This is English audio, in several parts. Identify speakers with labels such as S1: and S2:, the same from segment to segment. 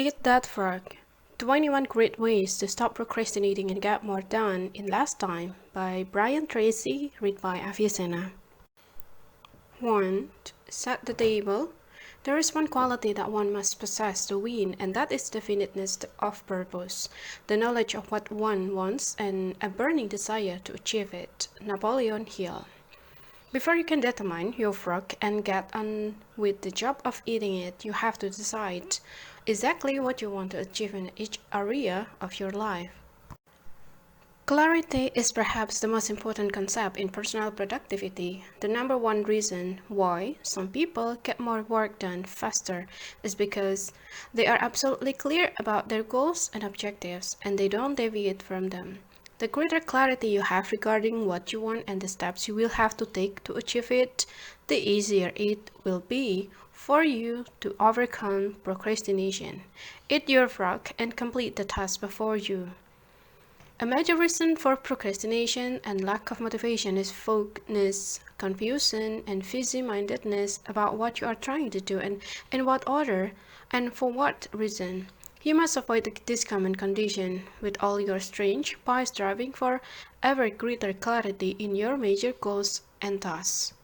S1: Eat That Frog: 21 Great Ways to Stop Procrastinating and Get More Done in Less Time by Brian Tracy, read by Avicenna. 1. Set the table. There is one quality that one must possess to win, and that is definiteness of purpose, the knowledge of what one wants, and a burning desire to achieve it. Napoleon Hill. Before you can determine your frog and get on with the job of eating it, you have to decide exactly what you want to achieve in each area of your life. Clarity is perhaps the most important concept in personal productivity. The number one reason why some people get more work done faster is because they are absolutely clear about their goals and objectives, and they don't deviate from them. The greater clarity you have regarding what you want and the steps you will have to take to achieve it, the easier it will be for you to overcome procrastination. Eat your frog and complete the task before you. A major reason for procrastination and lack of motivation is fogness, confusion, and busy-mindedness about what you are trying to do and in what order and for what reason. You must avoid this common condition with all your strength by striving for ever greater clarity in your major goals and tasks.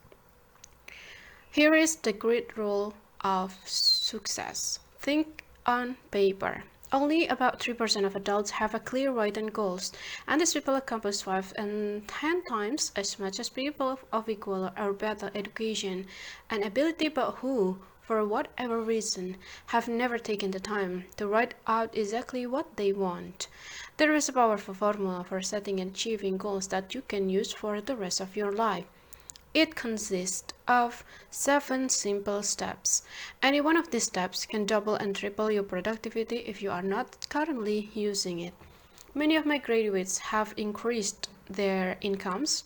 S1: Here is the great rule of success. Think on paper. Only about 3% of adults have a clear written goals, and these people accomplish 5 and 10 times as much as people of equal or better education and ability, but who, for whatever reason, have never taken the time to write out exactly what they want. There is a powerful formula for setting and achieving goals that you can use for the rest of your life. It consists of 7 simple steps. Any one of these steps can double and triple your productivity if you are not currently using it. Many of my graduates have increased their incomes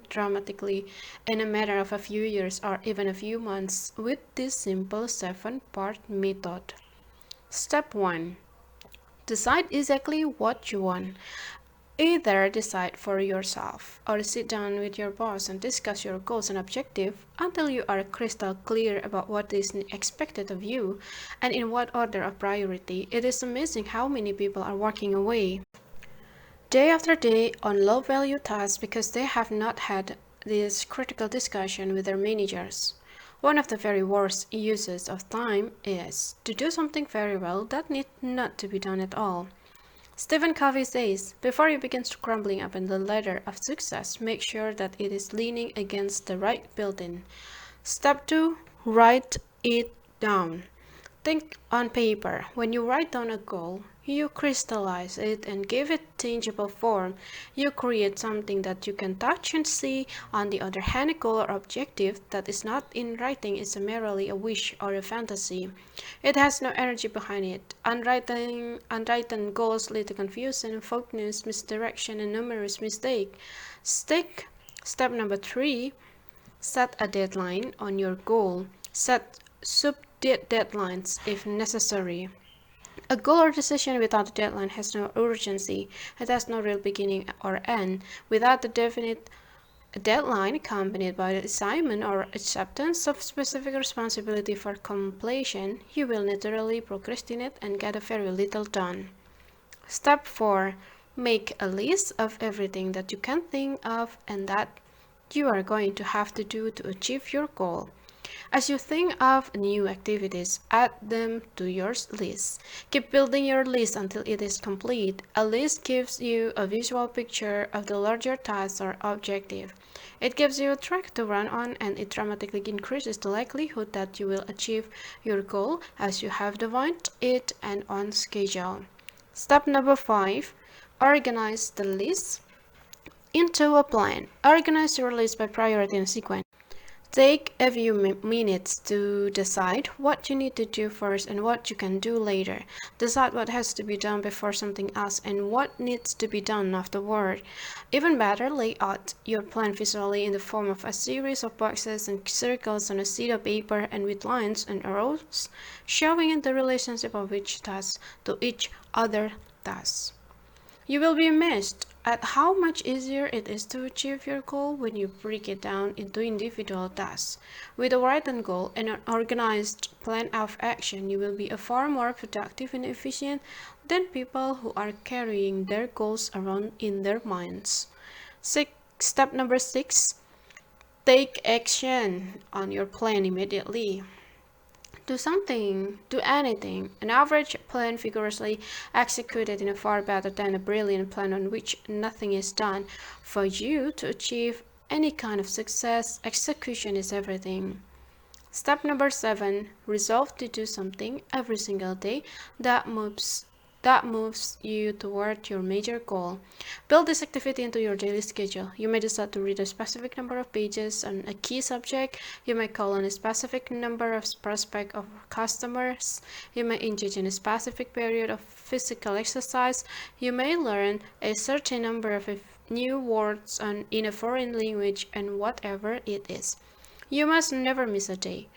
S1: dramatically in a matter of a few years or even a few months with this simple 7-part method. Step 1. Decide exactly what you want. Either decide for yourself or sit down with your boss and discuss your goals and objectives until you are crystal clear about what is expected of you and in what order of priority. It is amazing how many people are walking away day after day on low-value tasks because they have not had this critical discussion with their managers. One of the very worst uses of time is to do something very well that need not to be done at all. Stephen Covey says, before you begin scrambling up in the ladder of success, make sure that it is leaning against the right building. Step 2. Write it down. Think on paper. When you write down a goal, you crystallize it and give it tangible form. You create something that you can touch and see. On the other hand, a goal or objective that is not in writing is merely a wish or a fantasy. It has no energy behind it. Unwritten goals lead to confusion, fogness, misdirection, and numerous mistakes. Step number 3. Set a deadline on your goal. Set sub-deadlines if necessary. A goal or decision without a deadline has no urgency. It has no real beginning or end. Without a definite deadline accompanied by the assignment or acceptance of specific responsibility for completion, you will naturally procrastinate and get very little done. Step 4. Make a list of everything that you can think of and that you are going to have to do to achieve your goal. As you think of new activities, add them to your list. Keep building your list until it is complete. A list gives you a visual picture of the larger task or objective. It gives you a track to run on, and it dramatically increases the likelihood that you will achieve your goal as you have defined it and on schedule. Step number 5. Organize the list into a plan. Organize your list by priority and sequence. Take a few minutes to decide what you need to do first and what you can do later. Decide what has to be done before something else and what needs to be done afterward. Even better, lay out your plan visually in the form of a series of boxes and circles on a sheet of paper and with lines and arrows showing the relationship of each task to each other task. You will be amazed at how much easier it is to achieve your goal when you break it down into individual tasks. With a written goal and an organized plan of action, you will be a far more productive and efficient than people who are carrying their goals around in their minds. Step number 6, take action on your plan immediately. Do something, do anything. An average plan vigorously executed is far better than a brilliant plan on which nothing is done. For you to achieve any kind of success, execution is everything. Step number 7, resolve to do something every single day that moves you toward your major goal. Build this activity into your daily schedule. You may decide to read a specific number of pages on a key subject. You may call on a specific number of prospects or customers. You may engage in a specific period of physical exercise. You may learn a certain number of new words in a foreign language, and whatever it is. You must never miss a day.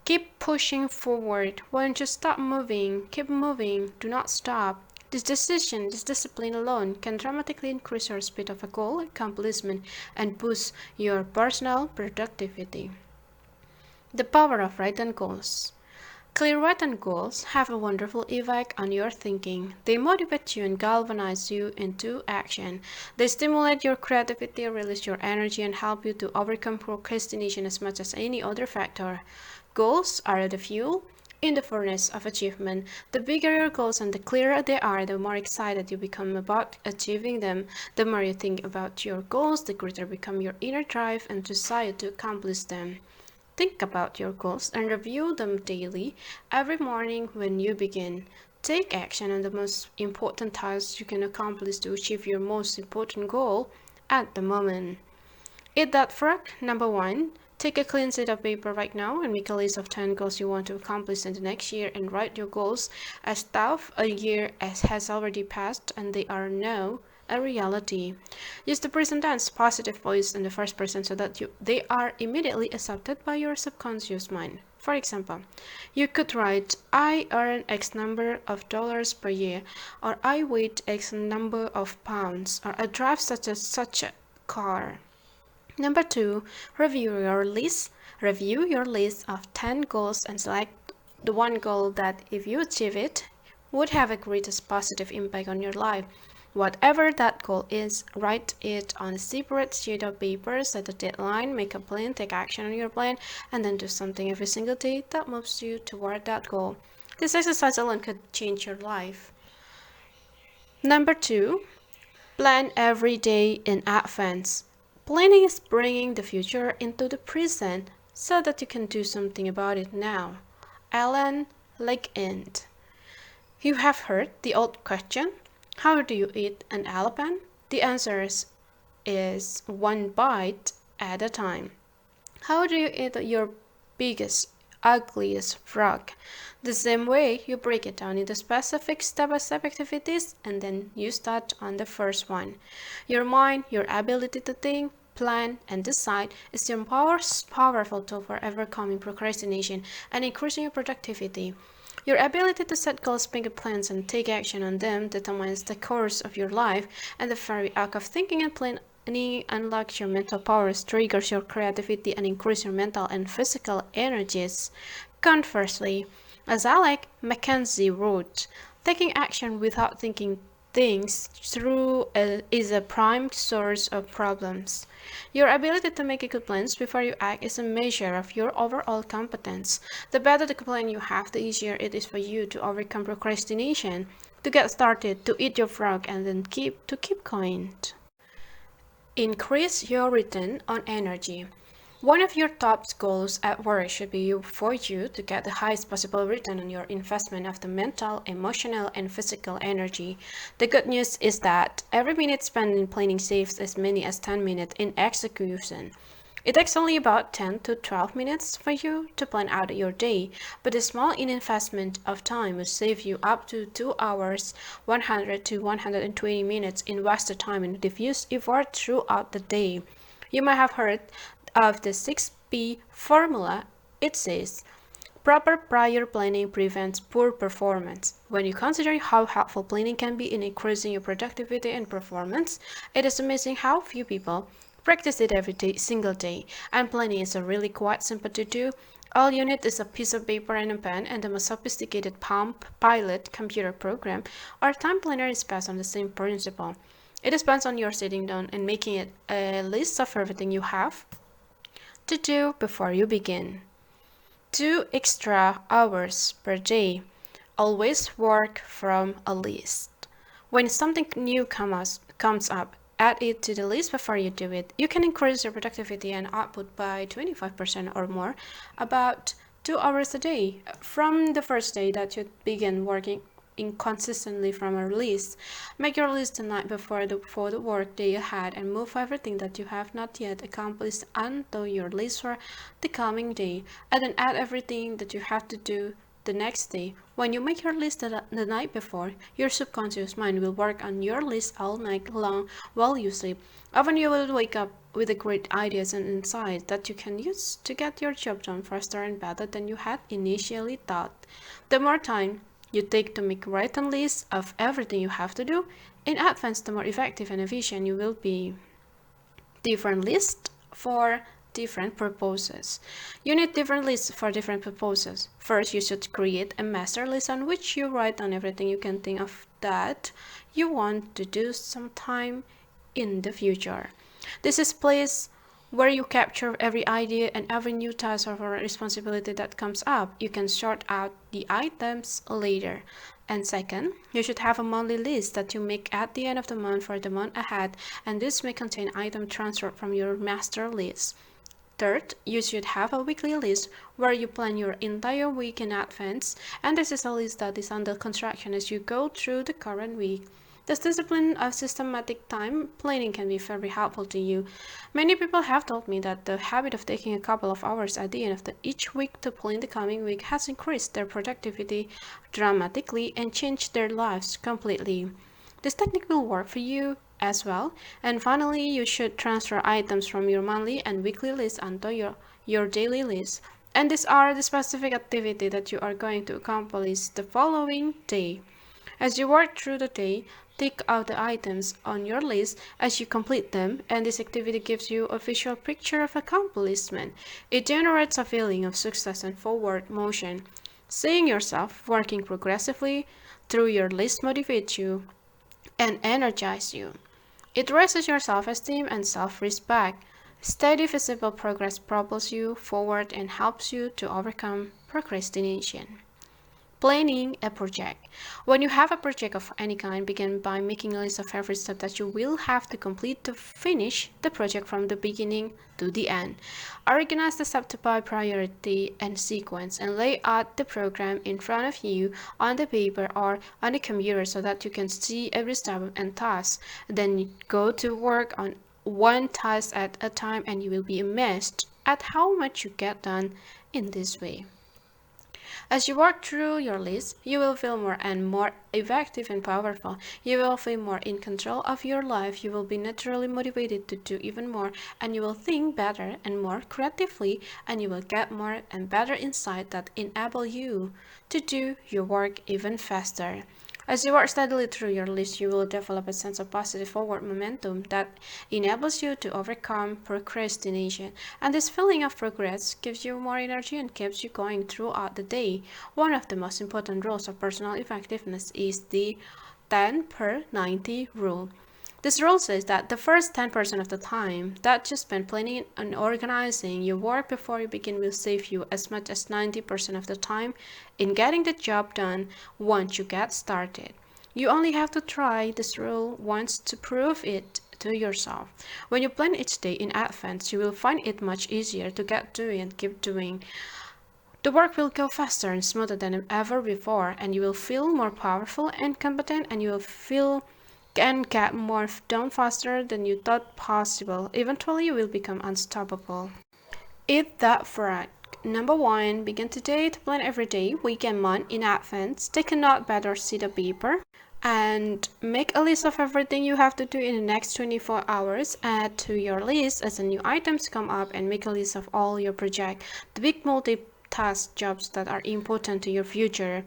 S1: Keep pushing forward. Once you stop moving, keep moving. Do not stop. This discipline alone can dramatically increase your speed of a goal accomplishment and boost your personal productivity. The power of written goals. Clear written goals have a wonderful effect on your thinking. They motivate you and galvanize you into action. They stimulate your creativity, release your energy, and help you to overcome procrastination as much as any other factor. Goals are the fuel in the furnace of achievement. The bigger your goals and the clearer they are, the more excited you become about achieving them. The more you think about your goals, the greater become your inner drive and desire to accomplish them. Think about your goals and review them daily, every morning when you begin. Take action on the most important tasks you can accomplish to achieve your most important goal at the moment. Eat that frog. Number 1. Take a clean sheet of paper right now and make a list of 10 goals you want to accomplish in the next year, and write your goals as though a year has already passed and they are now a reality. Use the present tense positive voice in the first person so that they are immediately accepted by your subconscious mind. For example, you could write, I earn X number of dollars per year, or I weigh X number of pounds, or I drive such a car. Number 2, review your list. Review your list of 10 goals and select the one goal that, if you achieve it, would have a greatest positive impact on your life. Whatever that goal is, write it on a separate sheet of paper, set a deadline, make a plan, take action on your plan, and then do something every single day that moves you toward that goal. This exercise alone could change your life. Number 2, plan every day in advance. Planning is bringing the future into the present so that you can do something about it now. Alan Legend. You have heard the old question, how do you eat an elephant? The answer is one bite at a time. How do you eat your biggest, ugliest frog? The same way, you break it down into specific step-by-step activities and then you start on the first one. Your mind, your ability to think, plan, and decide is your powerful tool for overcoming procrastination and increasing your productivity. Your ability to set goals, make plans, and take action on them determines the course of your life, and the very act of thinking and planning unlocks your mental powers, triggers your creativity, and increases your mental and physical energies. Conversely, as Alec Mackenzie wrote, taking action without thinking things through is a prime source of problems. Your ability to make good plans before you act is a measure of your overall competence. The better the plan you have, the easier it is for you to overcome procrastination, to get started, to eat your frog, and then keep going. Increase your return on energy. One of your top goals at work should be for you to get the highest possible return on your investment of the mental, emotional, and physical energy. The good news is that every minute spent in planning saves as many as 10 minutes in execution. It takes only about 10 to 12 minutes for you to plan out your day, but a small investment of time will save you up to 2 hours, 100 to 120 minutes in wasted time and diffuse effort throughout the day. You might have heard of the 6P formula. It says Proper prior planning prevents poor performance. When you consider how helpful planning can be in increasing your productivity and performance, it is amazing how few people practice it every single day. And planning is a really quite simple to do. All you need is a piece of paper and a pen, and the most sophisticated Palm Pilot computer program or time planner is based on the same principle. It depends on your sitting down and making it a list of everything you have to do before you begin. 2 extra hours per day. Always work from a list. When something new comes up, add it to the list before you do it. You can increase your productivity and output by 25% or more, about 2 hours a day, from the first day that you begin working inconsistently from a list. Make your list the night before the work day ahead and move everything that you have not yet accomplished onto your list for the coming day, and then add everything that you have to do the next day. When you make your list the night before, your subconscious mind will work on your list all night long while you sleep. Often you will wake up with the great ideas and insights that you can use to get your job done faster and better than you had initially thought. The more time you take to make a written list of everything you have to do in advance, the more effective and efficient you will be. Different lists for different purposes. You need different lists for different purposes. First, you should create a master list on which you write down everything you can think of that you want to do sometime in the future. This is a place where you capture every idea and every new task or responsibility that comes up. You can sort out the items later. And second, you should have a monthly list that you make at the end of the month for the month ahead, and this may contain items transferred from your master list. Third, you should have a weekly list where you plan your entire week in advance, and this is a list that is under construction as you go through the current week. This discipline of systematic time planning can be very helpful to you. Many people have told me that the habit of taking a couple of hours at the end of each week to plan the coming week has increased their productivity dramatically and changed their lives completely. This technique will work for you as well. And finally, you should transfer items from your monthly and weekly list onto your daily list. And these are the specific activity that you are going to accomplish the following day. As you work through the day, tick out the items on your list as you complete them, and this activity gives you a visual picture of accomplishment. It generates a feeling of success and forward motion. Seeing yourself working progressively through your list motivates you and energizes you. It raises your self-esteem and self-respect. Steady visible progress propels you forward and helps you to overcome procrastination. Planning a project. When you have a project of any kind, begin by making a list of every step that you will have to complete to finish the project from the beginning to the end. Organize the steps by priority and sequence, and lay out the program in front of you on the paper or on the computer so that you can see every step and task. Then go to work on one task at a time, and you will be amazed at how much you get done in this way. As you work through your list, you will feel more and more effective and powerful. You will feel more in control of your life. You will be naturally motivated to do even more, and you will think better and more creatively, and you will get more and better insight that enable you to do your work even faster. As you work steadily through your list, you will develop a sense of positive forward momentum that enables you to overcome procrastination. And this feeling of progress gives you more energy and keeps you going throughout the day. One of the most important rules of personal effectiveness is the 10 per 90 rule. This rule says that the first 10% of the time that you spend planning and organizing your work before you begin will save you as much as 90% of the time in getting the job done once you get started. You only have to try this rule once to prove it to yourself. When you plan each day in advance, you will find it much easier to get doing and keep doing. The work will go faster and smoother than ever before, and you will feel more powerful and competent, and you will feel and get more done faster than you thought possible. Eventually, you will become unstoppable. Eat that frog. Number 1. Begin today to plan every day, week and month in advance. Take a notepad or sheet of paper and make a list of everything you have to do in the next 24 hours. Add to your list as the new items come up, and make a list of all your projects. The big multi tasks, jobs that are important to your future.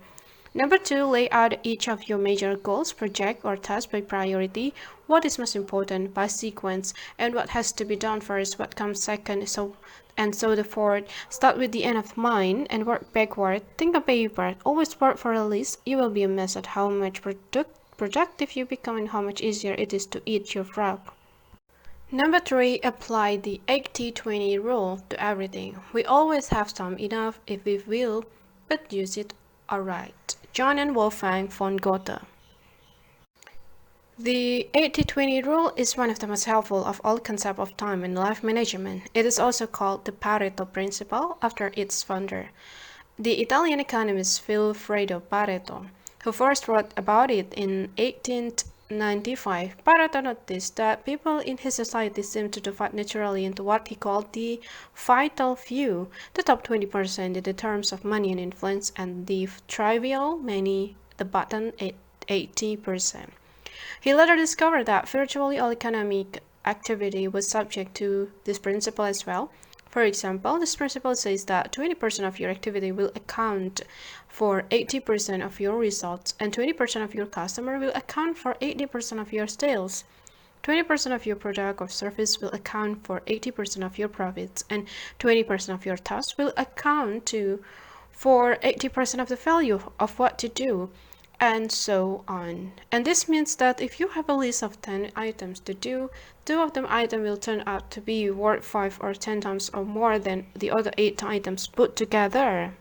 S1: Number 2, lay out each of your major goals, project, or task by priority. What is most important by sequence, and what has to be done first, what comes second, so the fourth. Start with the end of mind and work backward. Think of paper. Always work for a list. You will be amazed at how much productive you become and how much easier it is to eat your frog. Number 3, apply the 80-20 rule to everything. We always have time enough if we will, but use it alright. John and Wolfgang von Goethe. The 80-20 rule is one of the most helpful of all concepts of time and life management. It is also called the Pareto principle after its founder, the Italian economist Vilfredo Pareto, who first wrote about it in 1895. Pareto noticed that people in his society seemed to divide naturally into what he called the vital few, the top 20% in the terms of money and influence, and the trivial many, the bottom 80%. He later discovered that virtually all economic activity was subject to this principle as well. For example, this principle says that 20% of your activity will account for 80% of your results, and 20% of your customer will account for 80% of your sales. 20% of your product or service will account for 80% of your profits, and 20% of your tasks will account for 80% of the value of what you do, and so on. And this means that if you have a list of 10 items to do, 2 of them items will turn out to be worth 5 or 10 times or more than the other 8 items put together.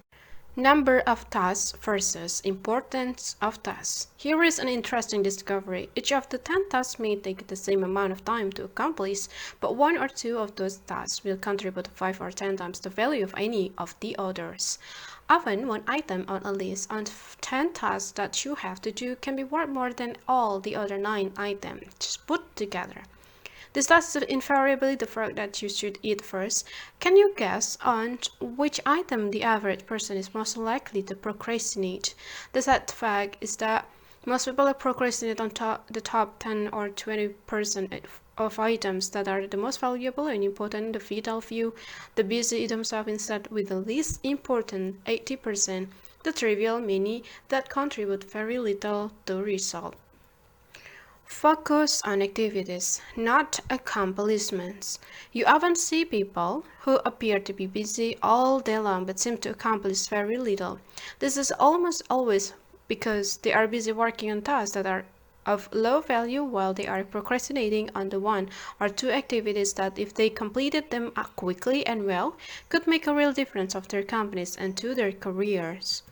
S1: Number of tasks versus importance of tasks. Here is an interesting discovery. Each of the 10 tasks may take the same amount of time to accomplish, but 1 or 2 of those tasks will contribute 5 or 10 times the value of any of the others. Often, one item on a list of 10 tasks that you have to do can be worth more than all the other 9 items put together. This task is invariably the frog that you should eat first. Can you guess on which item the average person is most likely to procrastinate? The sad fact is that most people procrastinate on the top 10 or 20% of items that are the most valuable and important, the vital few. The busy themselves instead with the least important 80%, the trivial many that contribute very little to result. Focus on activities, not accomplishments. You often see people who appear to be busy all day long but seem to accomplish very little. This is almost always because they are busy working on tasks that are of low value while they are procrastinating on the 1 or 2 activities that, if they completed them quickly and well, could make a real difference to their companies and to their careers.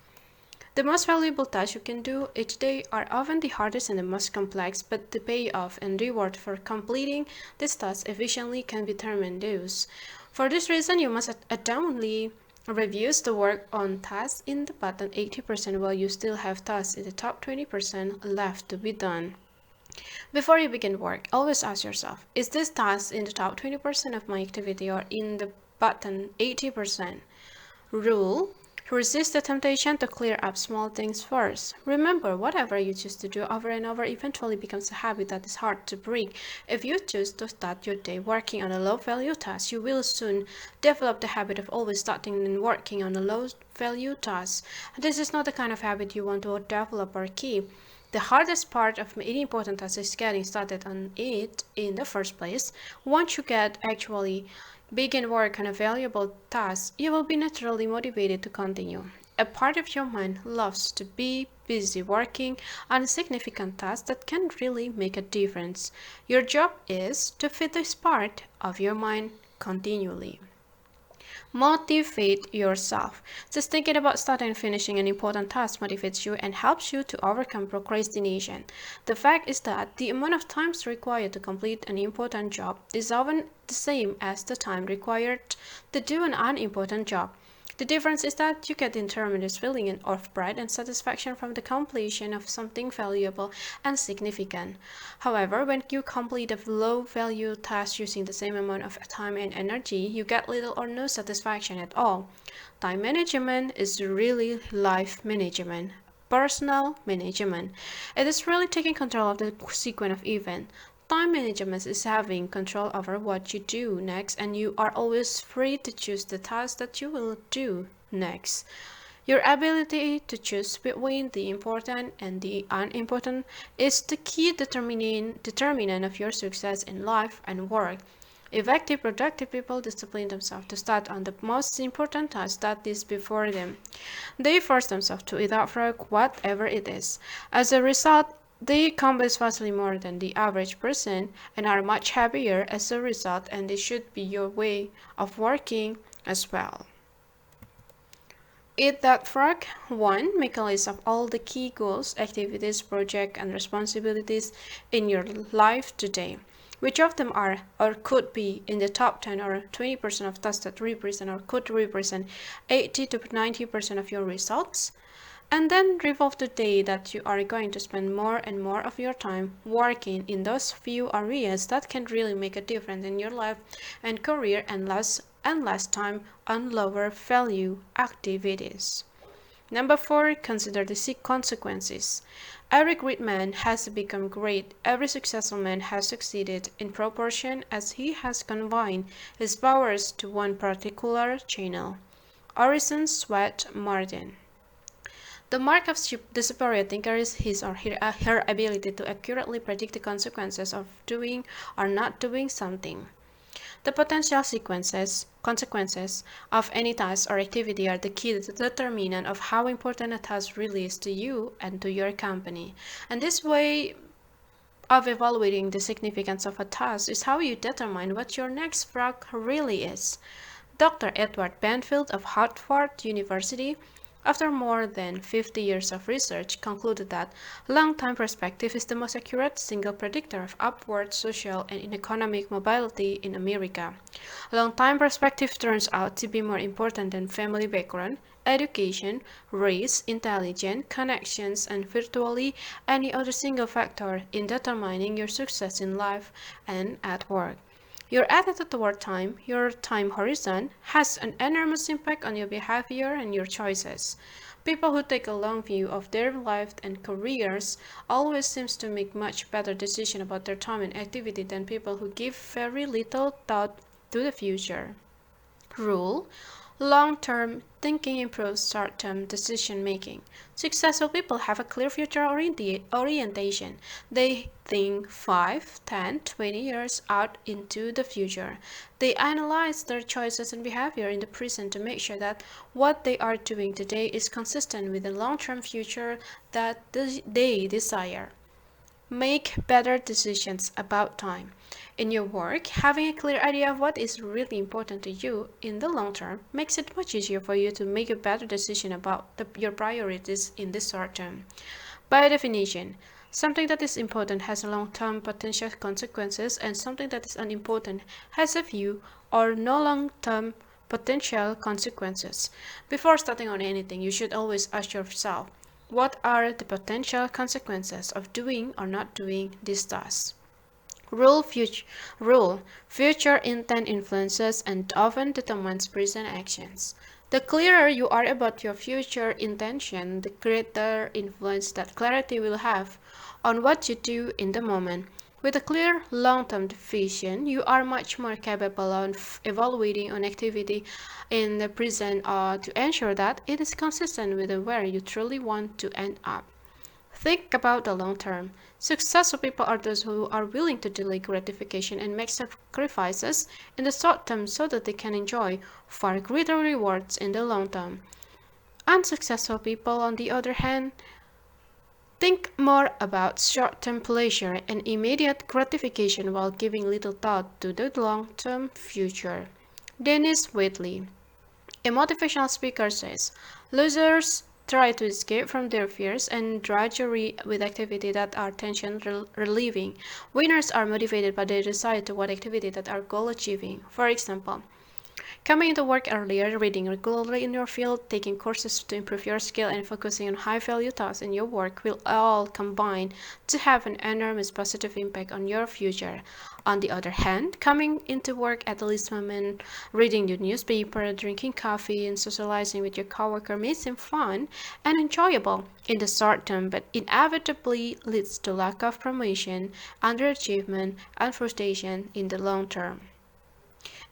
S1: The most valuable tasks you can do each day are often the hardest and the most complex, but the payoff and reward for completing these tasks efficiently can be tremendous. For this reason, you must adamantly refuse to work on tasks in the bottom 80% while you still have tasks in the top 20% left to be done. Before you begin work, always ask yourself, is this task in the top 20% of my activity or in the bottom 80%? Rule: resist the temptation to clear up small things first. Remember, whatever you choose to do over and over eventually becomes a habit that is hard to break. If you choose to start your day working on a low-value task, you will soon develop the habit of always starting and working on a low-value task. This is not the kind of habit you want to develop or keep. The hardest part of any important task is getting started on it in the first place. Once you actually begin work on a valuable task, you will be naturally motivated to continue. A part of your mind loves to be busy working on a significant task that can really make a difference. Your job is to feed this part of your mind continually. Motivate yourself. Just thinking about starting and finishing an important task motivates you and helps you to overcome procrastination. The fact is that the amount of time required to complete an important job is often the same as the time required to do an unimportant job. The difference is that you get the tremendous feeling of pride and satisfaction from the completion of something valuable and significant. However, when you complete a low-value task using the same amount of time and energy, you get little or no satisfaction at all. Time management is really life management. Personal management. It is really taking control of the sequence of events. Time management is having control over what you do next, and you are always free to choose the task that you will do next. Your ability to choose between the important and the unimportant is the key determinant of your success in life and work. Effective, productive people discipline themselves to start on the most important task that is before them. They force themselves to eat up for whatever it is. As a result, they accomplish vastly more than the average person and are much happier as a result, and this should be your way of working as well. Eat that frog. 1. Make a list of all the key goals, activities, projects, and responsibilities in your life today. Which of them are or could be in the top 10 or 20% of tasks that represent or could represent 80 to 90% of your results? And then revolve the day that you are going to spend more and more of your time working in those few areas that can really make a difference in your life and career, and less time on lower value activities. Number 4, consider the consequences. Every great man has become great. Every successful man has succeeded in proportion as he has confined his powers to one particular channel. Orison Swett Martin. The mark of the superior thinker is his or her ability to accurately predict the consequences of doing or not doing something. The potential consequences of any task or activity are the key determinant of how important a task really is to you and to your company. And this way of evaluating the significance of a task is how you determine what your next frog really is. Dr. Edward Banfield of Harvard University, after more than 50 years of research, concluded that long-term perspective is the most accurate single predictor of upward social and economic mobility in America. Long-term perspective turns out to be more important than family background, education, race, intelligence, connections, and virtually any other single factor in determining your success in life and at work. Your attitude toward time, your time horizon, has an enormous impact on your behavior and your choices. People who take a long view of their life and careers always seem to make much better decisions about their time and activity than people who give very little thought to the future. Rule: long-term thinking improves short-term decision-making. Successful people have a clear future orientation. They think 5, 10, 20 years out into the future. They analyze their choices and behavior in the present to make sure that what they are doing today is consistent with the long-term future that they desire. Make better decisions about time. In your work, having a clear idea of what is really important to you in the long term makes it much easier for you to make a better decision about your priorities in the short term. By definition, something that is important has long-term potential consequences, and something that is unimportant has a few or no long-term potential consequences. Before starting on anything, you should always ask yourself, what are the potential consequences of doing or not doing this task? Rule: future intent influences and often determines present actions. The clearer you are about your future intention, the greater influence that clarity will have on what you do in the moment. With a clear long-term vision, you are much more capable of evaluating an activity in the present to ensure that it is consistent with where you truly want to end up. Think about the long term. Successful people are those who are willing to delay gratification and make sacrifices in the short term so that they can enjoy far greater rewards in the long term. Unsuccessful people, on the other hand, think more about short-term pleasure and immediate gratification while giving little thought to the long-term future. Dennis Waitley, a motivational speaker, says, losers try to escape from their fears and drudgery with activities that are tension relieving. Winners are motivated by their desire toward activities that are goal achieving. For example, Coming into work earlier, reading regularly in your field, taking courses to improve your skill, and focusing on high value tasks in your work will all combine to have an enormous positive impact on your future. On the other hand, coming into work at the least moment, reading your newspaper, drinking coffee, and socializing with your coworker may seem fun and enjoyable in the short term, but inevitably leads to lack of promotion, underachievement, and frustration in the long term.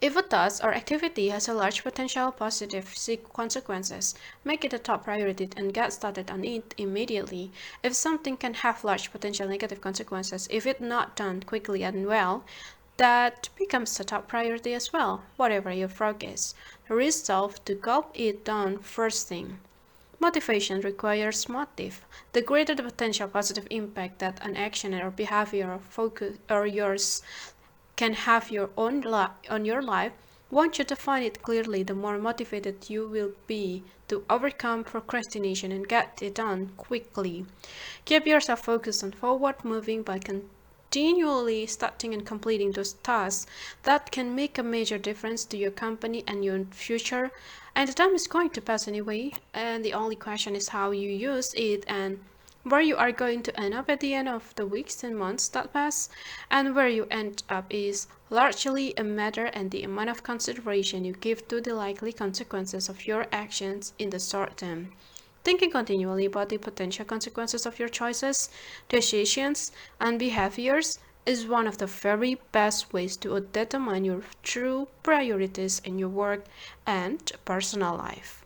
S1: If a task or activity has a large potential positive consequences, make it a top priority and get started on it immediately. If something can have large potential negative consequences if it's not done quickly and well, that becomes a top priority as well, whatever your focus. Resolve to get it done first thing. Motivation requires motive. The greater the potential positive impact that an action or behavior or focus or yours can have on your life, once you define it clearly, the more motivated you will be to overcome procrastination and get it done quickly. Keep yourself focused on forward moving by continually starting and completing those tasks that can make a major difference to your company and your future. And the time is going to pass anyway, and the only question is how you use it and where you are going to end up at the end of the weeks and months that pass. And where you end up is largely a matter and the amount of consideration you give to the likely consequences of your actions in the short term. Thinking continually about the potential consequences of your choices, decisions, and behaviors is one of the very best ways to determine your true priorities in your work and personal life.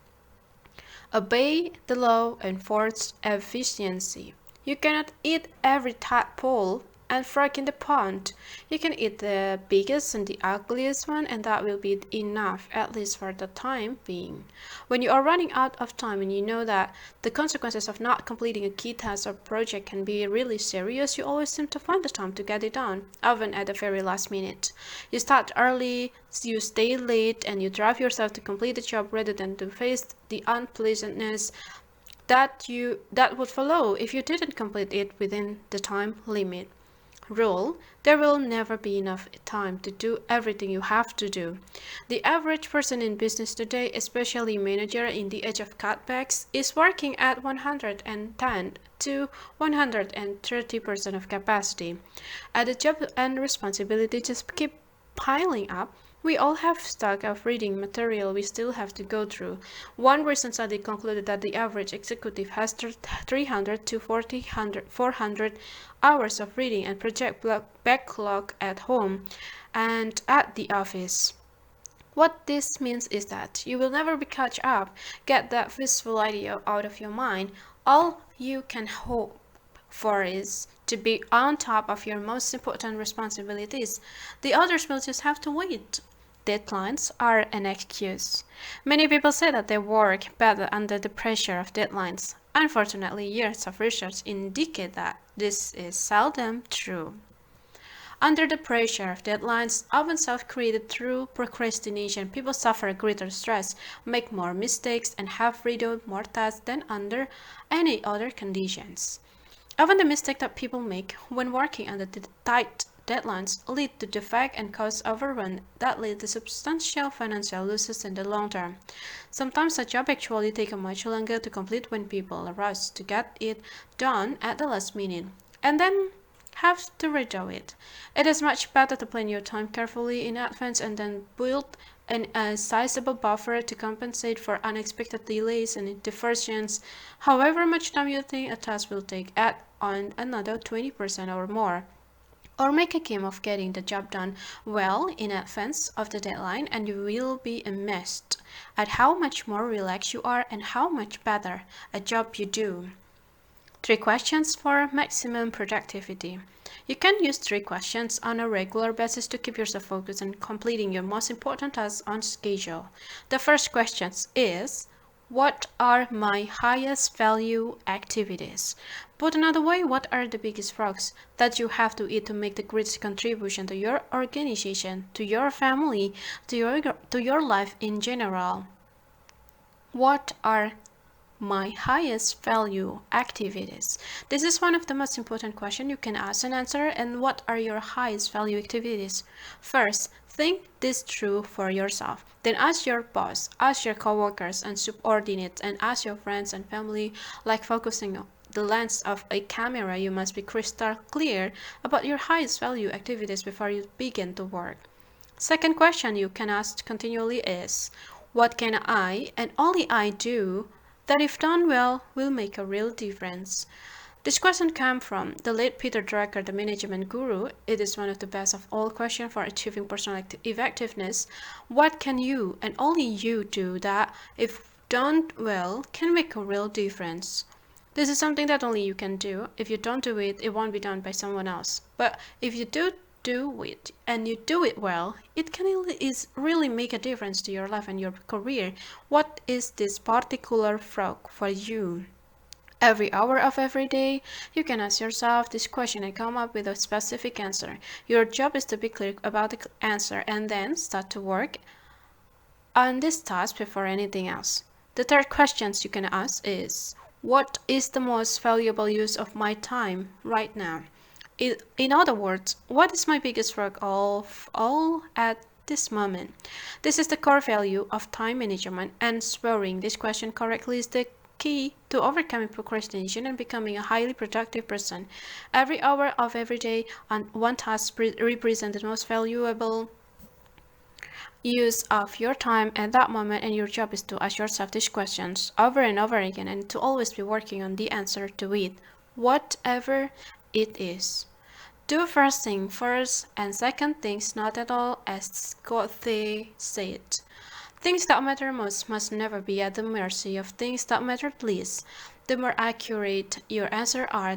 S1: Obey the law and force efficiency. You cannot eat every tadpole and frog in the pond. You can eat the biggest and the ugliest one, and that will be enough, at least for the time being. When you are running out of time and you know that the consequences of not completing a key task or project can be really serious, you always seem to find the time to get it done, often at the very last minute. You start early, you stay late, and you drive yourself to complete the job rather than to face the unpleasantness that would follow if you didn't complete it within the time limit. Rule: there will never be enough time to do everything you have to do. The average person in business today, especially manager in the age of cutbacks, is working at 110 to 130% of capacity. And the job and responsibility just keep piling up. We all have stock of reading material we still have to go through. One recent study concluded that the average executive has 300 to 400 hours of reading and project backlog at home and at the office. What this means is that you will never be caught up. Get that visual idea out of your mind. All you can hope for is to be on top of your most important responsibilities. The others will just have to wait. Deadlines are an excuse. Many people say that they work better under the pressure of deadlines. Unfortunately, years of research indicate that this is seldom true. Under the pressure of deadlines, often self-created through procrastination, people suffer greater stress, make more mistakes, and have redo more tasks than under any other conditions. Often the mistake that people make when working under the tight deadlines lead to defect and cause overrun that lead to substantial financial losses in the long term. Sometimes a job actually takes much longer to complete when people rush to get it done at the last minute and then have to redo it. It is much better to plan your time carefully in advance and then build a sizable buffer to compensate for unexpected delays and diversions. However much time you think a task will take, add on another 20% or more. Or make a game of getting the job done well in advance of the deadline, and you will be amazed at how much more relaxed you are and how much better a job you do. 3 questions for maximum productivity. You can use 3 questions on a regular basis to keep yourself focused on completing your most important tasks on schedule. The first question is, what are my highest value activities? Put another way, what are the biggest frogs that you have to eat to make the greatest contribution to your organization, to your family, to your life in general? What are my highest value activities? This is one of the most important questions you can ask and answer. And what are your highest value activities? First, think this through for yourself. Then ask your boss, ask your coworkers and subordinates, and ask your friends and family. Like focusing on the lens of a camera, you must be crystal clear about your highest value activities before you begin to work. Second question you can ask continually is, what can I and only I do that if done well will make a real difference? This question comes from the late Peter Drucker, the management guru. It is one of the best of all questions for achieving personal effectiveness. What can you and only you do that if done well can make a real difference? This is something that only you can do. If you don't do it, it won't be done by someone else. But if you do it and you do it well, it can really make a difference to your life and your career. What is this particular frog for you? Every hour of every day, you can ask yourself this question and come up with a specific answer. Your job is to be clear about the answer and then start to work on this task before anything else. The third question you can ask is, what is the most valuable use of my time right now? In other words, what is my biggest work of all at this moment? This is the core value of time management, and answering this question correctly is the key to overcoming procrastination and becoming a highly productive person. Every hour of every day on one task represents the most valuable use of your time at that moment, and your job is to ask yourself these questions over and over again and to always be working on the answer to it, whatever it is. Do first thing first and second things not at all, as Scotty said. Things that matter most must never be at the mercy of things that matter least. The more accurate your answers are,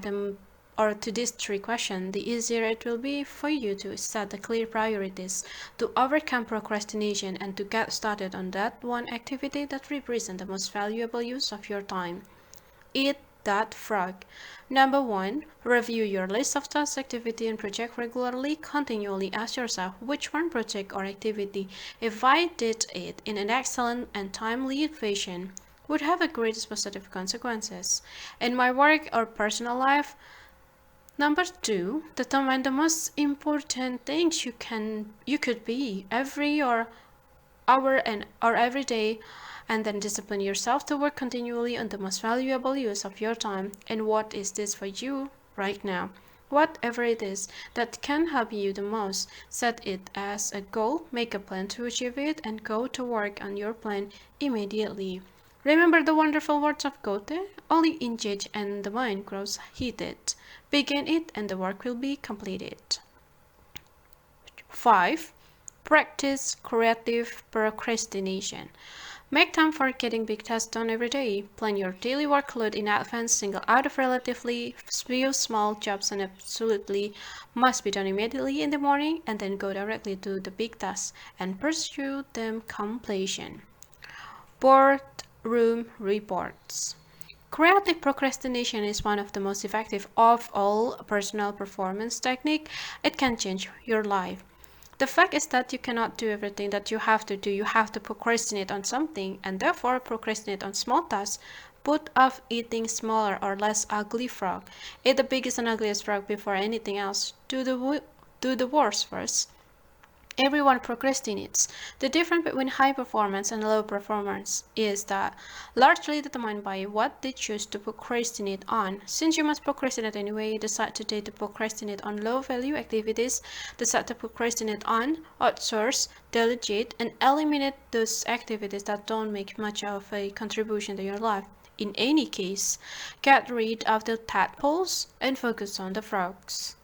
S1: to these three questions, the easier it will be for you to set the clear priorities, to overcome procrastination, and to get started on that one activity that represents the most valuable use of your time. Eat that frog. Number 1. Review your list of tasks, activity, and project regularly. Continually ask yourself which one project or activity, if I did it in an excellent and timely fashion, would have the greatest positive consequences in my work or personal life. Number 2, determine the most important things you could be every hour or every day, and then discipline yourself to work continually on the most valuable use of your time. And what is this for you right now? Whatever it is that can help you the most, set it as a goal, make a plan to achieve it, and go to work on your plan immediately. Remember the wonderful words of Goethe? Only engage and the mind grows heated. Begin it and the work will be completed. 5. Practice creative procrastination. Make time for getting big tasks done every day. Plan your daily workload in advance, single out of relatively few small jobs and absolutely must be done immediately in the morning, and then go directly to the big tasks and pursue them completion. Boardroom reports. Creative procrastination is one of the most effective of all personal performance techniques. It can change your life. The fact is that you cannot do everything that you have to do. You have to procrastinate on something, and therefore procrastinate on small tasks. Put off eating smaller or less ugly frog. Eat the biggest and ugliest frog before anything else. Do the worst first. Everyone procrastinates. The difference between high performance and low performance is that largely determined by what they choose to procrastinate on. Since you must procrastinate anyway, decide today to procrastinate on low value activities, decide to procrastinate on, outsource, delegate, and eliminate those activities that don't make much of a contribution to your life. In any case, get rid of the tadpoles and focus on the frogs.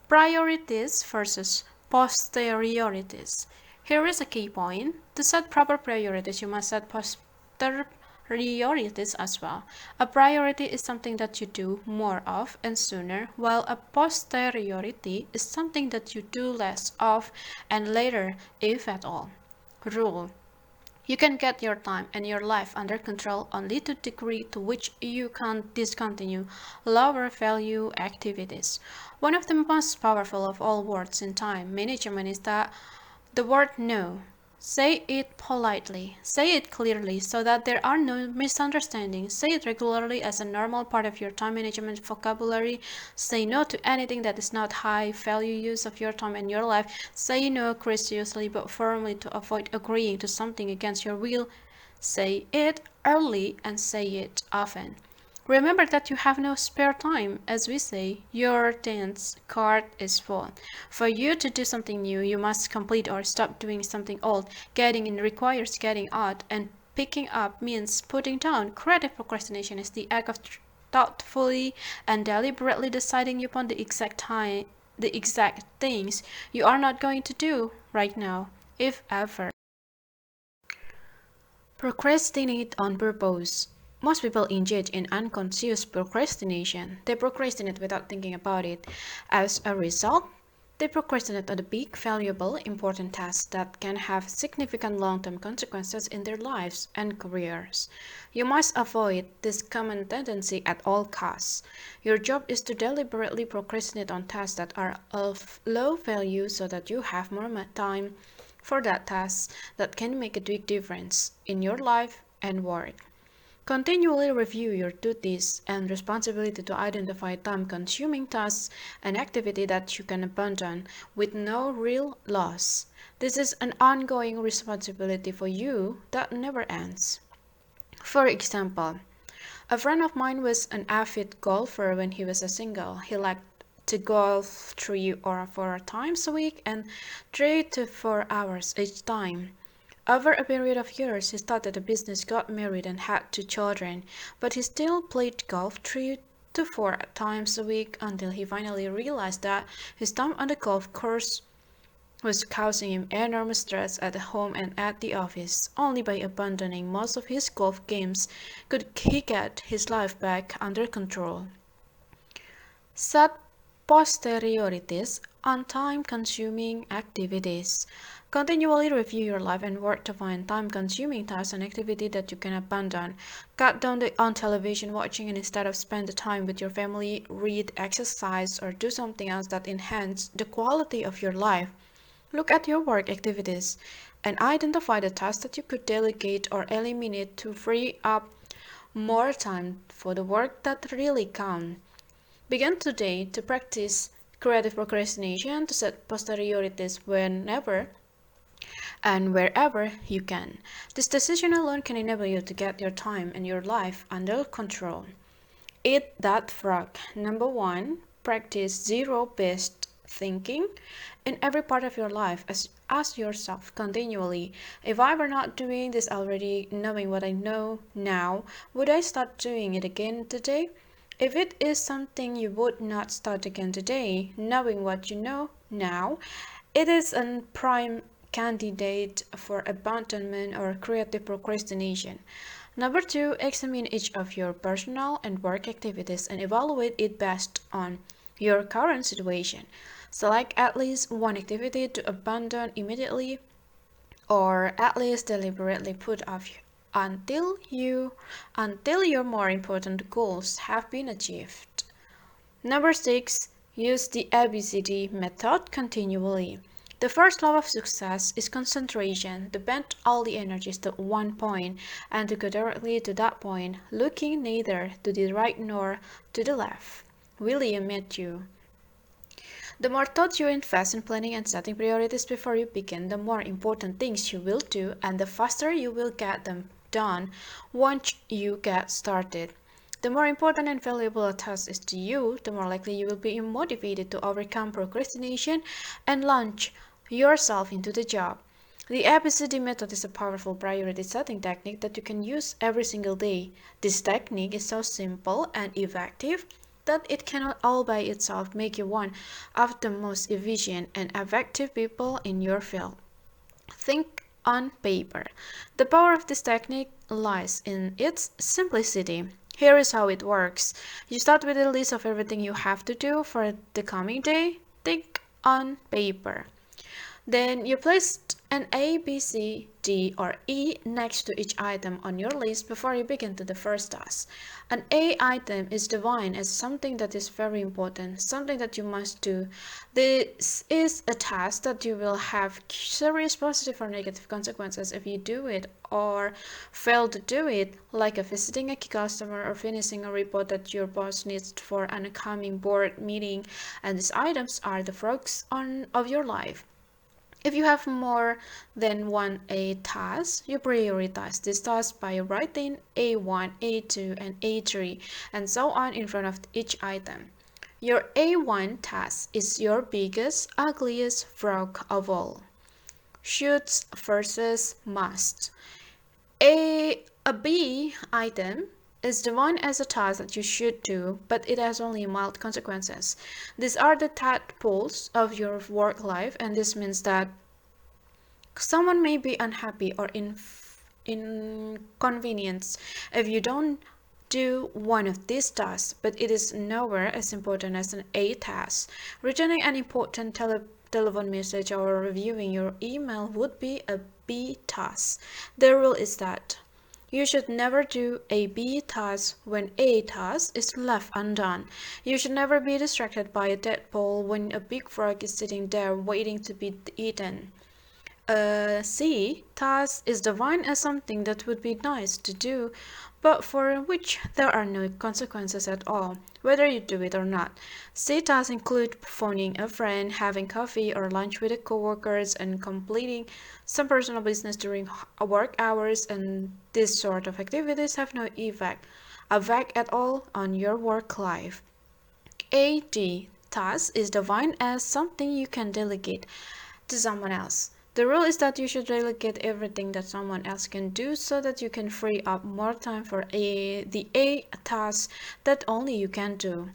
S1: Priorities versus posteriorities. Here is a key point. To set proper priorities, you must set posteriorities as well. A priority is something that you do more of and sooner, while a posteriority is something that you do less of and later, if at all. Rule. You can get your time and your life under control only to the degree to which you can discontinue lower value activities. One of the most powerful of all words in time management is the word no. Say it politely. Say it clearly so that there are no misunderstandings. Say it regularly as a normal part of your time management vocabulary. Say no to anything that is not high value use of your time and your life. Say no courteously but firmly to avoid agreeing to something against your will. Say it early and say it often. Remember that you have no spare time. As we say, your dance card is full. For you to do something new, you must complete or stop doing something old. Getting in requires getting out, and picking up means putting down. Creative procrastination is the act of thoughtfully and deliberately deciding upon the exact things you are not going to do right now, if ever. Procrastinate on purpose. Most people engage in unconscious procrastination. They procrastinate without thinking about it. As a result, they procrastinate on the big, valuable, important tasks that can have significant long-term consequences in their lives and careers. You must avoid this common tendency at all costs. Your job is to deliberately procrastinate on tasks that are of low value so that you have more time for that task that can make a big difference in your life and work. Continually review your duties and responsibility to identify time-consuming tasks and activity that you can abandon with no real loss. This is an ongoing responsibility for you that never ends. For example, a friend of mine was an avid golfer when he was a single. He liked to golf 3 or 4 times a week and 3 to 4 hours each time. Over a period of years, he started a business, got married, and had 2 children, but he still played golf 3 to 4 times a week until he finally realized that his time on the golf course was causing him enormous stress at home and at the office. Only by abandoning most of his golf games could he get his life back under control. Set posteriorities on time-consuming activities. Continually review your life and work to find time-consuming tasks and activities that you can abandon. Cut down on television watching and instead of spend the time with your family, read, exercise, or do something else that enhance the quality of your life. Look at your work activities and identify the tasks that you could delegate or eliminate to free up more time for the work that really counts. Begin today to practice creative procrastination to set posteriorities whenever and wherever you can. This decision alone can enable you to get your time and your life under control. Eat that frog. Number 1, practice zero-based thinking in every part of your life. Ask yourself continually, if I were not doing this already, knowing what I know now, would I start doing it again today? If it is something you would not start again today, knowing what you know now, it is a prime candidate for abandonment or creative procrastination. Number 2, examine each of your personal and work activities and evaluate it based on your current situation. Select at least one activity to abandon immediately or at least deliberately put off until your more important goals have been achieved. Number 6, use the ABCD method continually. The first law of success is concentration, to bend all the energies to one point and to go directly to that point, looking neither to the right nor to the left. William Matthew. The more thought you invest in planning and setting priorities before you begin, the more important things you will do and the faster you will get them done once you get started. The more important and valuable a task is to you, the more likely you will be motivated to overcome procrastination and launch yourself into the job. The ABCD method is a powerful priority setting technique that you can use every single day. This technique is so simple and effective that it cannot all by itself make you one of the most efficient and effective people in your field. Think on paper. The power of this technique lies in its simplicity. Here is how it works. You start with a list of everything you have to do for the coming day. Think on paper. Then you placed an A, B, C, D, or E next to each item on your list before you begin to the first task. An A item is defined as something that is very important, something that you must do. This is a task that you will have serious positive or negative consequences if you do it or fail to do it, like visiting a key customer or finishing a report that your boss needs for an upcoming board meeting. And these items are the focus of your life. If you have more than one A task, you prioritize this task by writing A1, A2, and A3, and so on in front of each item. Your A1 task is your biggest, ugliest frog of all. Shoulds versus must. A B item is the one as a task that you should do, but it has only mild consequences. These are the tadpoles of your work life, and this means that someone may be unhappy or inconvenienced if you don't do one of these tasks, but it is nowhere as important as an A task. Returning an important telephone message or reviewing your email would be a B task. The rule is that you should never do a B task when A task is left undone. You should never be distracted by a tadpole when a big frog is sitting there waiting to be eaten. C task is defined as something that would be nice to do, but for which there are no consequences at all, whether you do it or not. C tasks include phoning a friend, having coffee or lunch with the coworkers, and completing some personal business during work hours, and this sort of activities have no effect at all on your work life. AD task is defined as something you can delegate to someone else. The rule is that you should delegate everything that someone else can do so that you can free up more time for the A task that only you can do.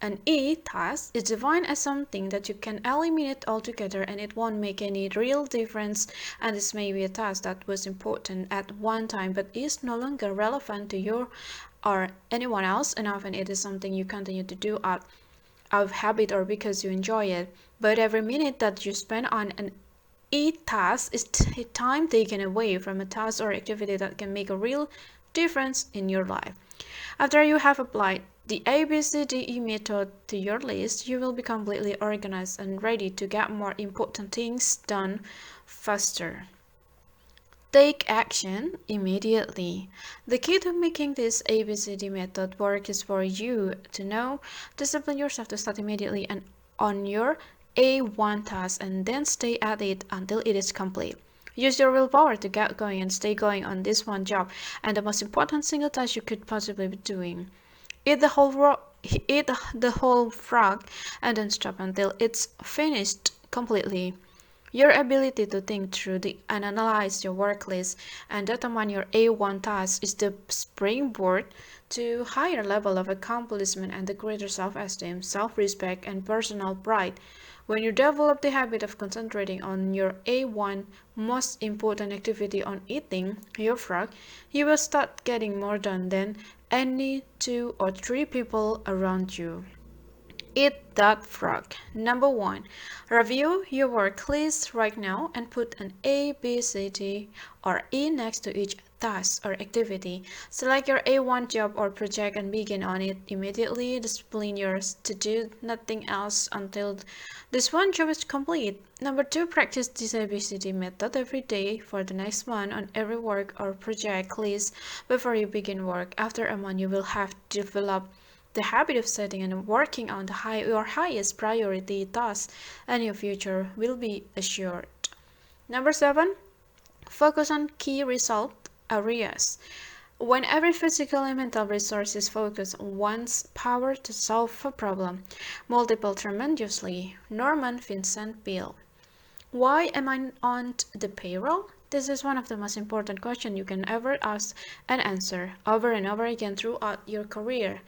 S1: An E task is defined as something that you can eliminate altogether and it won't make any real difference, and this may be a task that was important at one time but is no longer relevant to you or anyone else, and often it is something you continue to do out of habit or because you enjoy it. But every minute that you spend on an task is time taken away from a task or activity that can make a real difference in your life. After you have applied the ABCDE method to your list, you will be completely organized and ready to get more important things done faster. Take action immediately. The key to making this ABCD method work is for you to know, discipline yourself to start immediately and on your A1 task and then stay at it until it is complete. Use your willpower to get going and stay going on this one job and the most important single task you could possibly be doing. Eat the whole frog and then stop until it's finished completely. Your ability to think through and analyze your work list and determine your A1 task is the springboard to higher level of accomplishment and the greater self-esteem, self-respect, and personal pride. When you develop the habit of concentrating on your A1 most important activity on eating your frog, you will start getting more done than any 2 or 3 people around you. Eat that frog. Number 1. Review your work list right now and put an A, B, C, D, or E next to each task or activity. Select your A1 job or project and begin on it immediately. Discipline yours to do nothing else until this one job is complete. Number 2. Practice this ABCD method every day for the next month on every work or project list before you begin work. After a month, you will have developed the habit of setting and working on your highest priority tasks, and your future will be assured. Number 7. Focus on key result areas. When every physical and mental resource is focused on one's power to solve a problem, multiple tremendously. Norman Vincent Peale. Why am I on the payroll? This is one of the most important questions you can ever ask and answer over and over again throughout your career.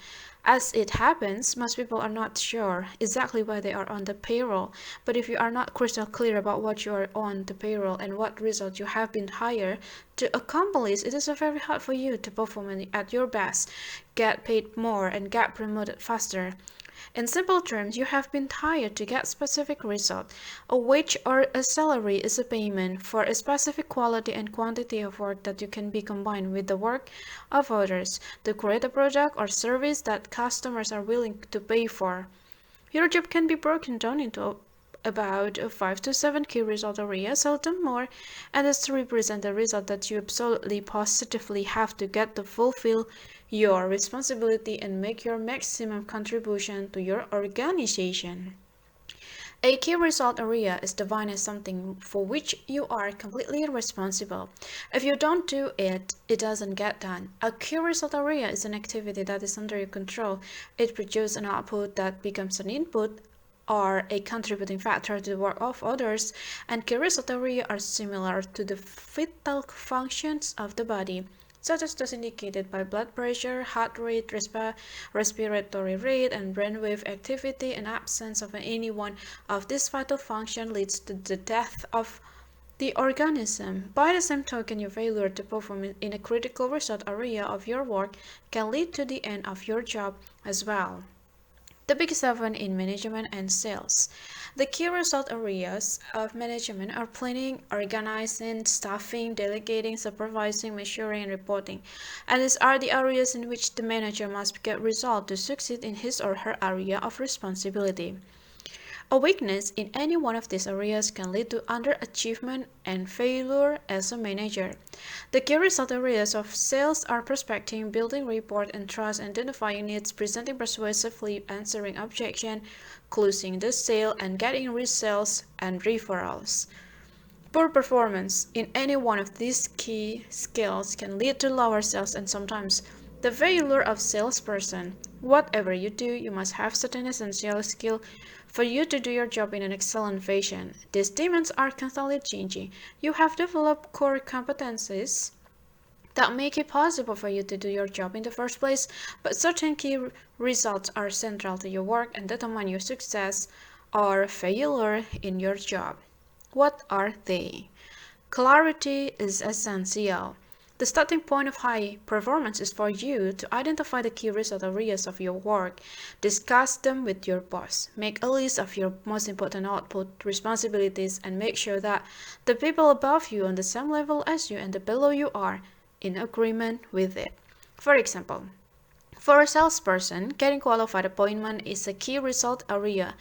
S1: As it happens, most people are not sure exactly why they are on the payroll, but if you are not crystal clear about what you are on the payroll and what result you have been hired to accomplish, it is very hard for you to perform at your best, get paid more, and get promoted faster. In simple terms, you have been hired to get specific result. A wage or a salary is a payment for a specific quality and quantity of work that you can be combined with the work of others to create a product or service that customers are willing to pay for. Your job can be broken down into about 5 to 7 key result areas, seldom more, and is to represent the result that you absolutely positively have to get to fulfill your responsibility and make your maximum contribution to your organization. A key result area is defined as something for which you are completely responsible. If you don't do it, it doesn't get done. A key result area is an activity that is under your control. It produces an output that becomes an input or a contributing factor to the work of others, and key result area are similar to the vital functions of the body, such as those indicated by blood pressure, heart rate, respiratory rate, and brainwave activity. An absence of any one of these vital functions leads to the death of the organism. By the same token, your failure to perform in a critical result area of your work can lead to the end of your job as well. The big seven in management and sales. The key result areas of management are planning, organizing, staffing, delegating, supervising, measuring, and reporting. And these are the areas in which the manager must get results to succeed in his or her area of responsibility. A weakness in any one of these areas can lead to underachievement and failure as a manager. The key result areas of sales are prospecting, building rapport and trust, identifying needs, presenting persuasively, answering objection, closing the sale, and getting resales and referrals. Poor performance in any one of these key skills can lead to lower sales and sometimes the failure of salesperson. Whatever you do, you must have certain essential skill for you to do your job in an excellent fashion. These demands are constantly changing. You have developed core competencies that make it possible for you to do your job in the first place, but certain key results are central to your work and determine your success or failure in your job. What are they? Clarity is essential. The starting point of high performance is for you to identify the key result areas of your work, discuss them with your boss, make a list of your most important output responsibilities, and make sure that the people above you on the same level as you and the below you are in agreement with it. For example, for a salesperson, getting qualified appointment is a key result area.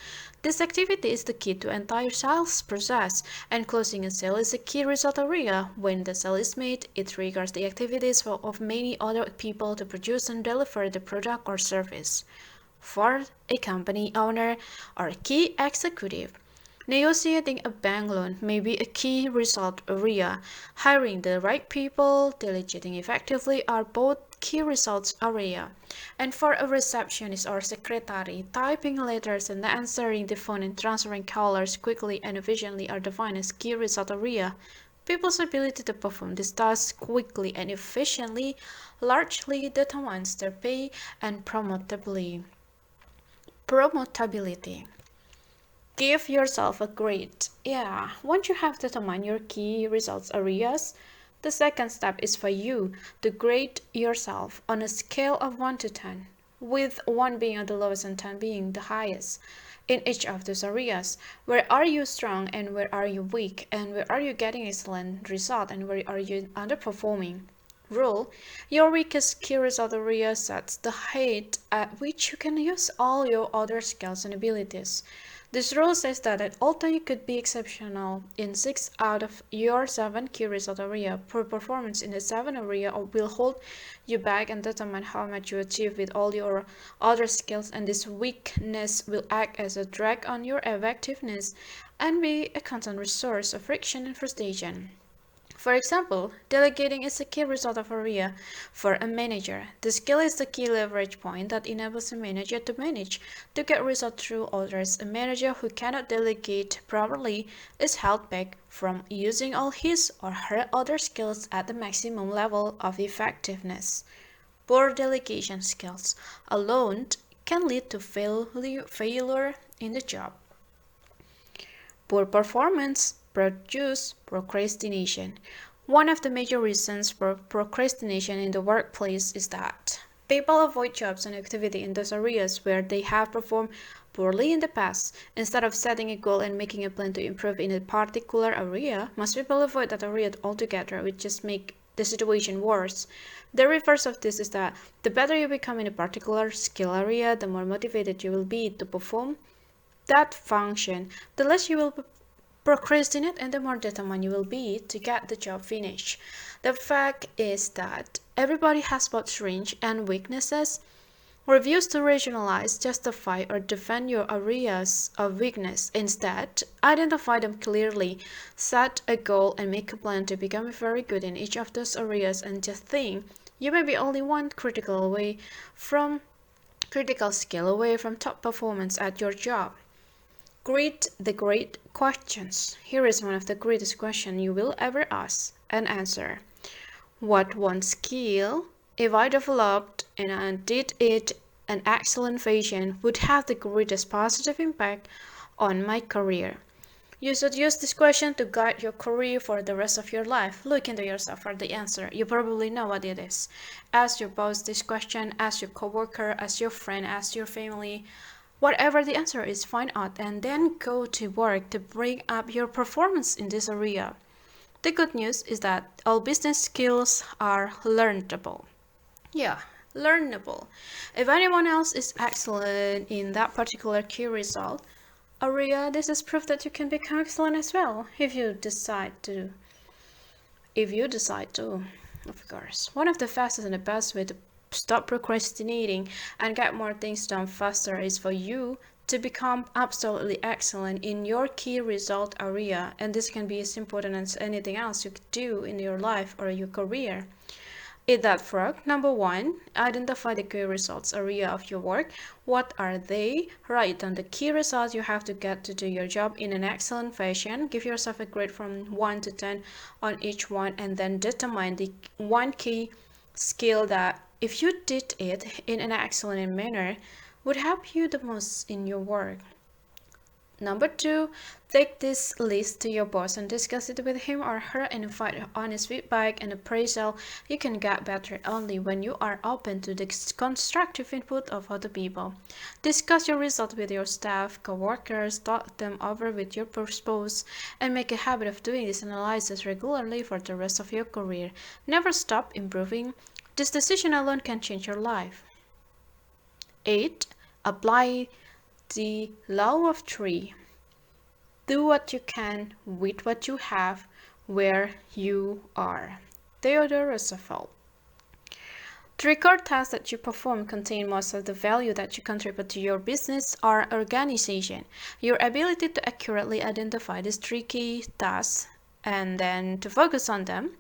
S1: This activity is the key to entire sales process, and closing a sale is a key result area. When the sale is made, it triggers the activities of many other people to produce and deliver the product or service. For a company owner or a key executive, negotiating a bank loan may be a key result area. Hiring the right people, delegating effectively are both key results area. And for a receptionist or secretary, typing letters and answering the phone and transferring callers quickly and efficiently are defined as key result area. People's ability to perform these tasks quickly and efficiently largely determines their pay and promotability. Give yourself a grade. Once you have determined your key results areas, the second step is for you to grade yourself on a scale of 1 to 10, with 1 being the lowest and 10 being the highest. In each of those areas, where are you strong and where are you weak, and where are you getting excellent result and where are you underperforming? Rule: your weakest key result area sets the height at which you can use all your other skills and abilities. This rule says that although you could be exceptional in 6 out of your 7 key result area, poor performance in the 7 area will hold you back and determine how much you achieve with all your other skills, and this weakness will act as a drag on your effectiveness and be a constant source of friction and frustration. For example, delegating is a key result of area for a manager. The skill is the key leverage point that enables a manager to manage to get results through others. A manager who cannot delegate properly is held back from using all his or her other skills at the maximum level of effectiveness. Poor delegation skills alone can lead to failure in the job. Poor performance produce procrastination. One of the major reasons for procrastination in the workplace is that People avoid jobs and activity in those areas where they have performed poorly in the past. Instead of setting a goal and making a plan to improve in a particular area, most people avoid that area altogether, which just makes the situation worse. The reverse of this is that the better you become in a particular skill area, the more motivated you will be to perform that function, the less you will procrastinate and the more determined you will be to get the job finished. The fact is that everybody has both strengths and weaknesses. Refuse to rationalize, justify, or defend your areas of weakness. Instead, identify them clearly, set a goal, and make a plan to become very good in each of those areas. And just think, you may be only one critical skill away from top performance at your job. Greet the great questions. Here is one of the greatest questions you will ever ask and answer. What one skill, if I developed and I did it an excellent fashion, would have the greatest positive impact on my career? You should use this question to guide your career for the rest of your life. Look into yourself for the answer. You probably know what it is. Ask your boss this question, ask your coworker, ask your friend, ask your family. Whatever the answer is, find out and then go to work to bring up your performance in this area. The good news is that all business skills are learnable. Yeah, learnable. If anyone else is excellent in that particular key result area, this is proof that you can become excellent as well if you decide to. Of course. One of the fastest and the best way to stop procrastinating and get more things done faster is for you to become absolutely excellent in your key result area, and this can be as important as anything else you could do in your life or your career. Eat that frog. Number one, identify the key results area of your work. What are they? Write down the key results you have to get to do your job in an excellent fashion. Give yourself a grade from 1 to 10 on each one, and then determine the one key skill that, if you did it in an excellent manner, would help you the most in your work. Number two, take this list to your boss and discuss it with him or her and invite honest feedback and appraisal. You can get better only when you are open to the constructive input of other people. Discuss your results with your staff, co-workers, talk them over with your spouse, and make a habit of doing this analysis regularly for the rest of your career. Never stop improving. This decision alone can change your life. 8. Apply the law of three. Do what you can with what you have where you are. Theodore Roosevelt. The record tasks that you perform contain most of the value that you contribute to your business or organization. Your ability to accurately identify these three key tasks and then to focus on them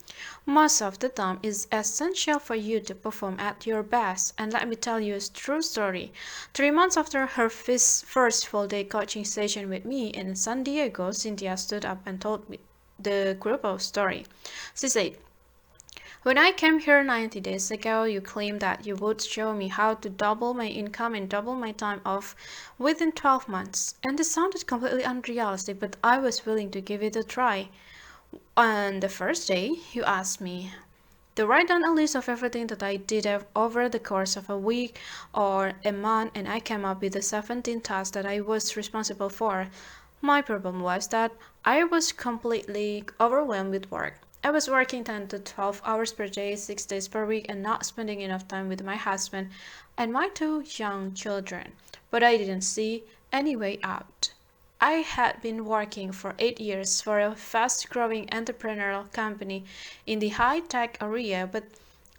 S1: most of the time is essential for you to perform at your best. And let me tell you a true story. 3 months after her first full-day coaching session with me in San Diego, Cynthia stood up and told me the group of story. She said, "When I came here 90 days ago, you claimed that you would show me how to double my income and double my time off within 12 months. And this sounded completely unrealistic, but I was willing to give it a try. On the first day, you asked me to write down a list of everything that I did over the course of a week or a month, and I came up with the 17 tasks that I was responsible for. My problem was that I was completely overwhelmed with work. I was working 10 to 12 hours per day, 6 days per week, and not spending enough time with my husband and my 2 young children. But I didn't see any way out. I had been working for 8 years for a fast-growing entrepreneurial company in the high-tech area, but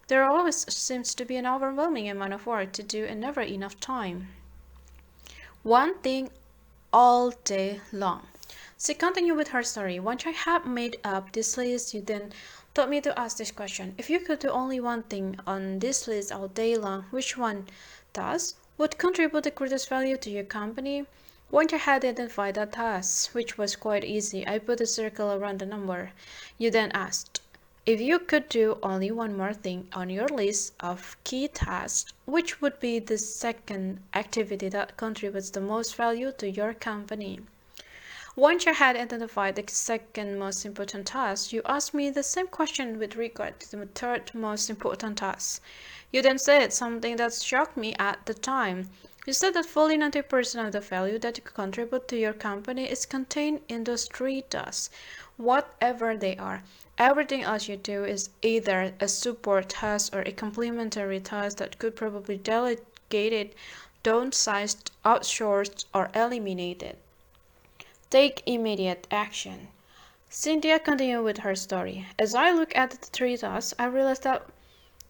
S1: there always seems to be an overwhelming amount of work to do and never enough time. One thing all day long." She continued with her story. "Once I had made up this list, you then told me to ask this question. If you could do only one thing on this list all day long, which one task would contribute the greatest value to your company?" Once I had identified that task, which was quite easy, I put a circle around the number. You then asked, "If you could do only one more thing on your list of key tasks, which would be the second activity that contributes the most value to your company?" Once I had identified the second most important task, you asked me the same question with regard to the third most important task. You then said something that shocked me at the time. You said that fully 90% of the value that you contribute to your company is contained in those three tasks, whatever they are. Everything else you do is either a support task or a complementary task that could probably delegated, downsized, outsourced, or eliminated. Take immediate action. Cynthia continued with her story. As I look at the three tasks, I realized that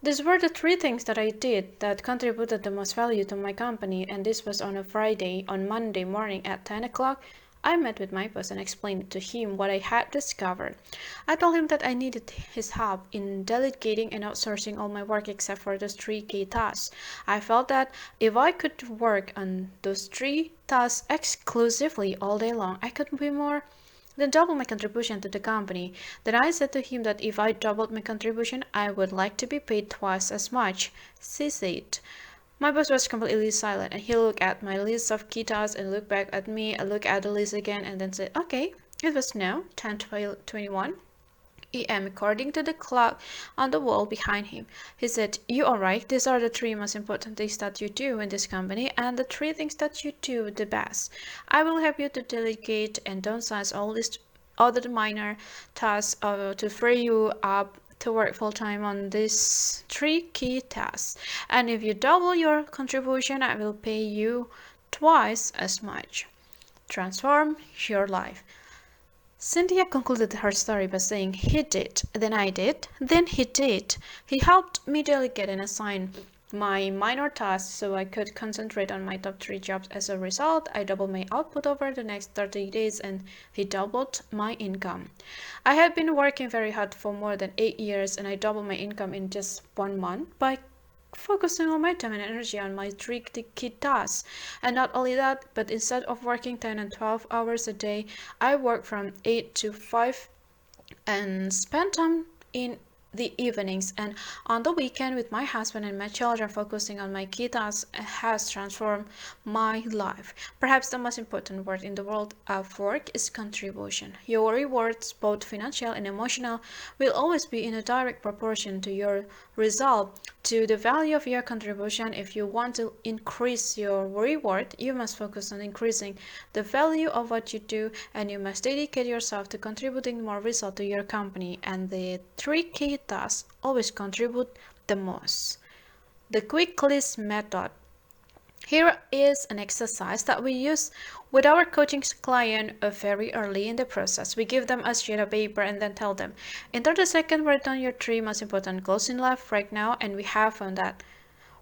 S1: these were the three things that I did that contributed the most value to my company, and this was on a Friday. On Monday morning at 10 o'clock, I met with my boss and explained to him what I had discovered. I told him that I needed his help in delegating and outsourcing all my work except for those three key tasks. I felt that if I could work on those three tasks exclusively all day long, I could be more then double my contribution to the company. Then I said to him that if I doubled my contribution, I would like to be paid twice as much. She said. My boss was completely silent, and he looked at my list of key tasks and looked back at me, and looked at the list again, and then said, okay, it was now 10:21 AM according to the clock on the wall behind him. He said, you are right, these are the three most important things that you do in this company and the three things that you do the best. I will help you to delegate and downsize all these other minor tasks to free you up to work full-time on these three key tasks. And if you double your contribution, I will pay you twice as much. Transform your life. Cynthia concluded her story by saying, he did, then I did, then he did. He helped me delegate and assign my minor tasks so I could concentrate on my top three jobs. As a result, I doubled my output over the next 30 days and he doubled my income. I had been working very hard for more than 8 years and I doubled my income in just 1 month by focusing all my time and energy on my three key tasks. And not only that, but instead of working 10 and 12 hours a day, I work from 8 to 5 and spend time in the evenings and on the weekend with my husband and my children. Focusing on my key tasks has transformed my life. Perhaps the most important word in the world of work is contribution. Your rewards, both financial and emotional, will always be in a direct proportion to your result, to the value of your contribution. If you want to increase your reward, you must focus on increasing the value of what you do, and you must dedicate yourself to contributing more result to your company. And the three key tasks always contribute the most. The quick list method. Here is an exercise that we use with our coaching client very early in the process. We give them a sheet of paper and then tell them, in 30 seconds, write down your three most important goals in life right now. And we have found that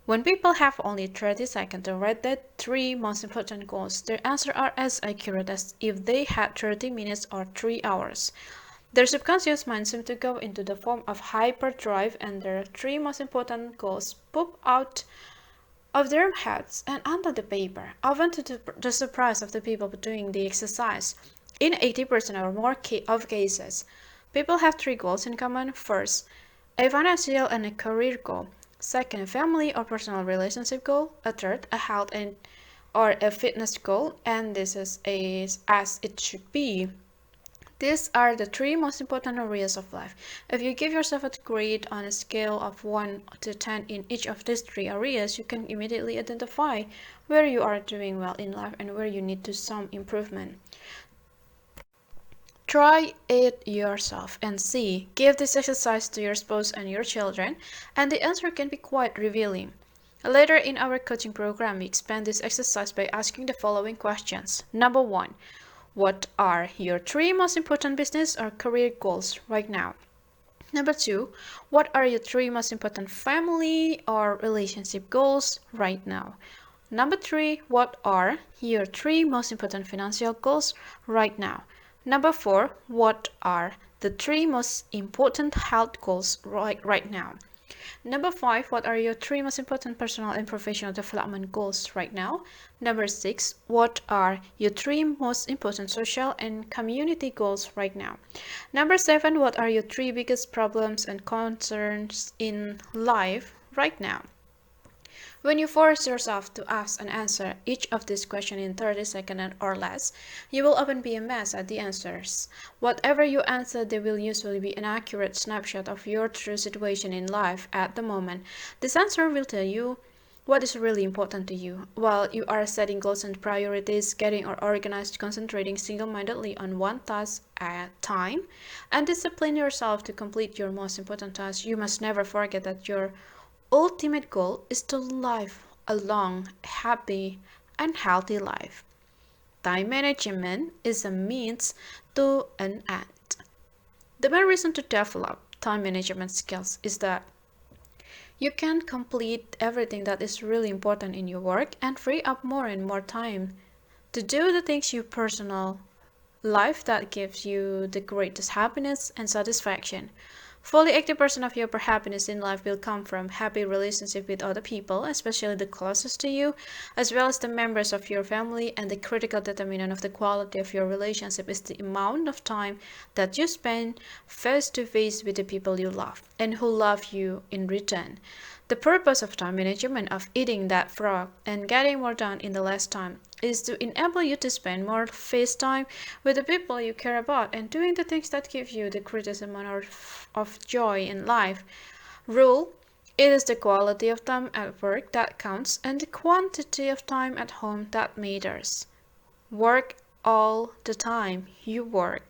S1: when people have only 30 seconds to write their three most important goals, their answers are as accurate as if they had 30 minutes or 3 hours. Their subconscious mind seems to go into the form of hyperdrive, and their three most important goals pop out of their heads and onto the paper, often to the surprise of the people doing the exercise. In 80% or more of cases, people have three goals in common. First, a financial and a career goal. Second, a family or personal relationship goal. A third, a health and or a fitness goal. And this is as it should be. These are the three most important areas of life. If you give yourself a grade on a scale of 1 to 10 in each of these three areas, you can immediately identify where you are doing well in life and where you need to some improvement. Try it yourself and see. Give this exercise to your spouse and your children, and the answer can be quite revealing. Later in our coaching program, we expand this exercise by asking the following questions. Number 1. What are your three most important business or career goals right now? Number 2, what are your three most important family or relationship goals right now? Number 3, what are your three most important financial goals right now? Number 4, what are the three most important health goals right now? Number 5, what are your three most important personal and professional development goals right now? Number 6, what are your three most important social and community goals right now? Number 7, what are your three biggest problems and concerns in life right now? When you force yourself to ask and answer each of these questions in 30 seconds or less, you will often be a mess at the answers. Whatever you answer, they will usually be an accurate snapshot of your true situation in life at the moment. This answer will tell you what is really important to you. While you are setting goals and priorities, getting organized, concentrating single-mindedly on one task at a time, and discipline yourself to complete your most important task, you must never forget that your ultimate goal is to live a long, happy, and healthy life. Time management is a means to an end. The main reason to develop time management skills is that you can complete everything that is really important in your work and free up more and more time to do the things you personal life that gives you the greatest happiness and satisfaction. Fully 80% of your happiness in life will come from happy relationship with other people, especially the closest to you, as well as the members of your family, and the critical determinant of the quality of your relationship is the amount of time that you spend face to face with the people you love and who love you in return. The purpose of time management, of eating that frog and getting more done in the less time, is to enable you to spend more face time with the people you care about and doing the things that give you the greatest amount of joy in life. Rule: it is the quality of time at work that counts and the quantity of time at home that matters. Work all the time you work.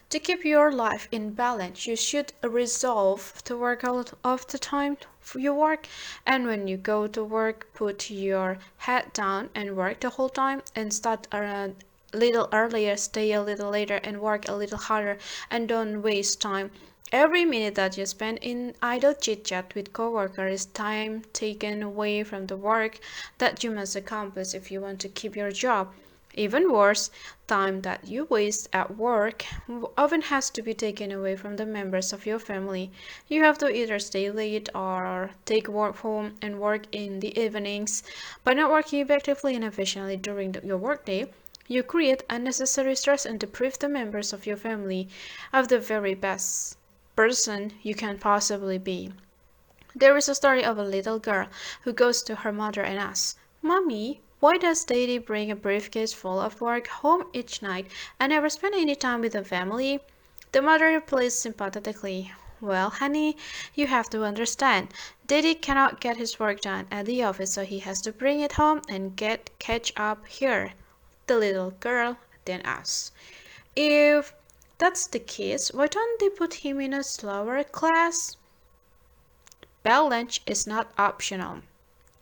S1: To keep your life in balance, you should resolve to work all of the time you work, and when you go to work, put your head down and work the whole time, and start a little earlier, stay a little later, and work a little harder, and don't waste time. Every minute that you spend in idle chit-chat with coworkers is time taken away from the work that you must accomplish if you want to keep your job. Even worse, time that you waste at work often has to be taken away from the members of your family. You have to either stay late or take work home and work in the evenings. By not working effectively and efficiently during your workday, you create unnecessary stress and deprive the members of your family of the very best person you can possibly be. There is a story of a little girl who goes to her mother and asks, "Mommy, why does Daddy bring a briefcase full of work home each night and never spend any time with the family?" The mother replies sympathetically, "Well, honey, you have to understand. Daddy cannot get his work done at the office, so he has to bring it home and catch up here." The little girl then asks, "If that's the case, why don't they put him in a slower class?" Balance is not optional.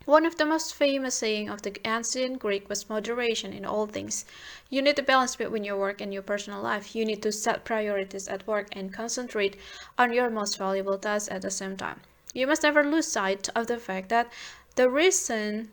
S1: One of the most famous sayings of the ancient Greek was moderation in all things. You need to balance between your work and your personal life. You need to set priorities at work and concentrate on your most valuable tasks at the same time. You must never lose sight of the fact that the reason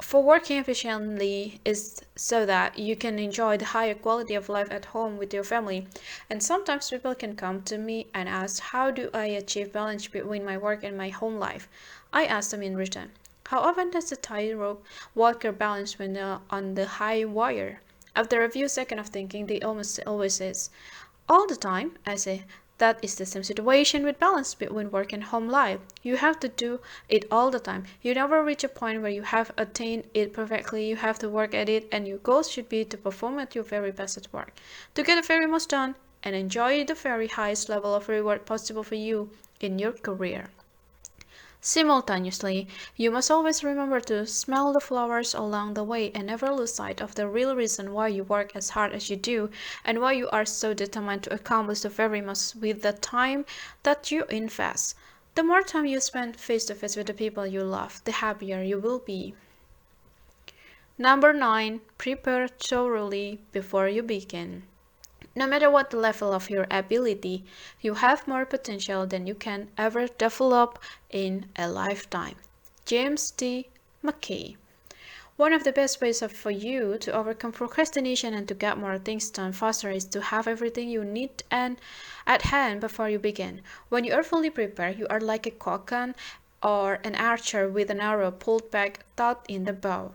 S1: for working efficiently is so that you can enjoy the higher quality of life at home with your family. And sometimes people can come to me and ask, how do I achieve balance between my work and my home life? I ask them in return, how often does the tightrope walker balance when on the high wire? After a few seconds of thinking, they almost always says, all the time. I say, that is the same situation with balance between work and home life. You have to do it all the time. You never reach a point where you have attained it perfectly. You have to work at it, and your goal should be to perform at your very best at work, to get the very most done, and enjoy the very highest level of reward possible for you in your career. Simultaneously, you must always remember to smell the flowers along the way and never lose sight of the real reason why you work as hard as you do and why you are so determined to accomplish the very most with the time that you invest. The more time you spend face to face with the people you love, the happier you will be. Number 9. Prepare thoroughly before you begin. No matter what the level of your ability, you have more potential than you can ever develop in a lifetime. James T. McKay. One of the best ways for you to overcome procrastination and to get more things done faster is to have everything you need and at hand before you begin. When you are fully prepared, you are like a cockon or an archer with an arrow pulled back, thought in the bow.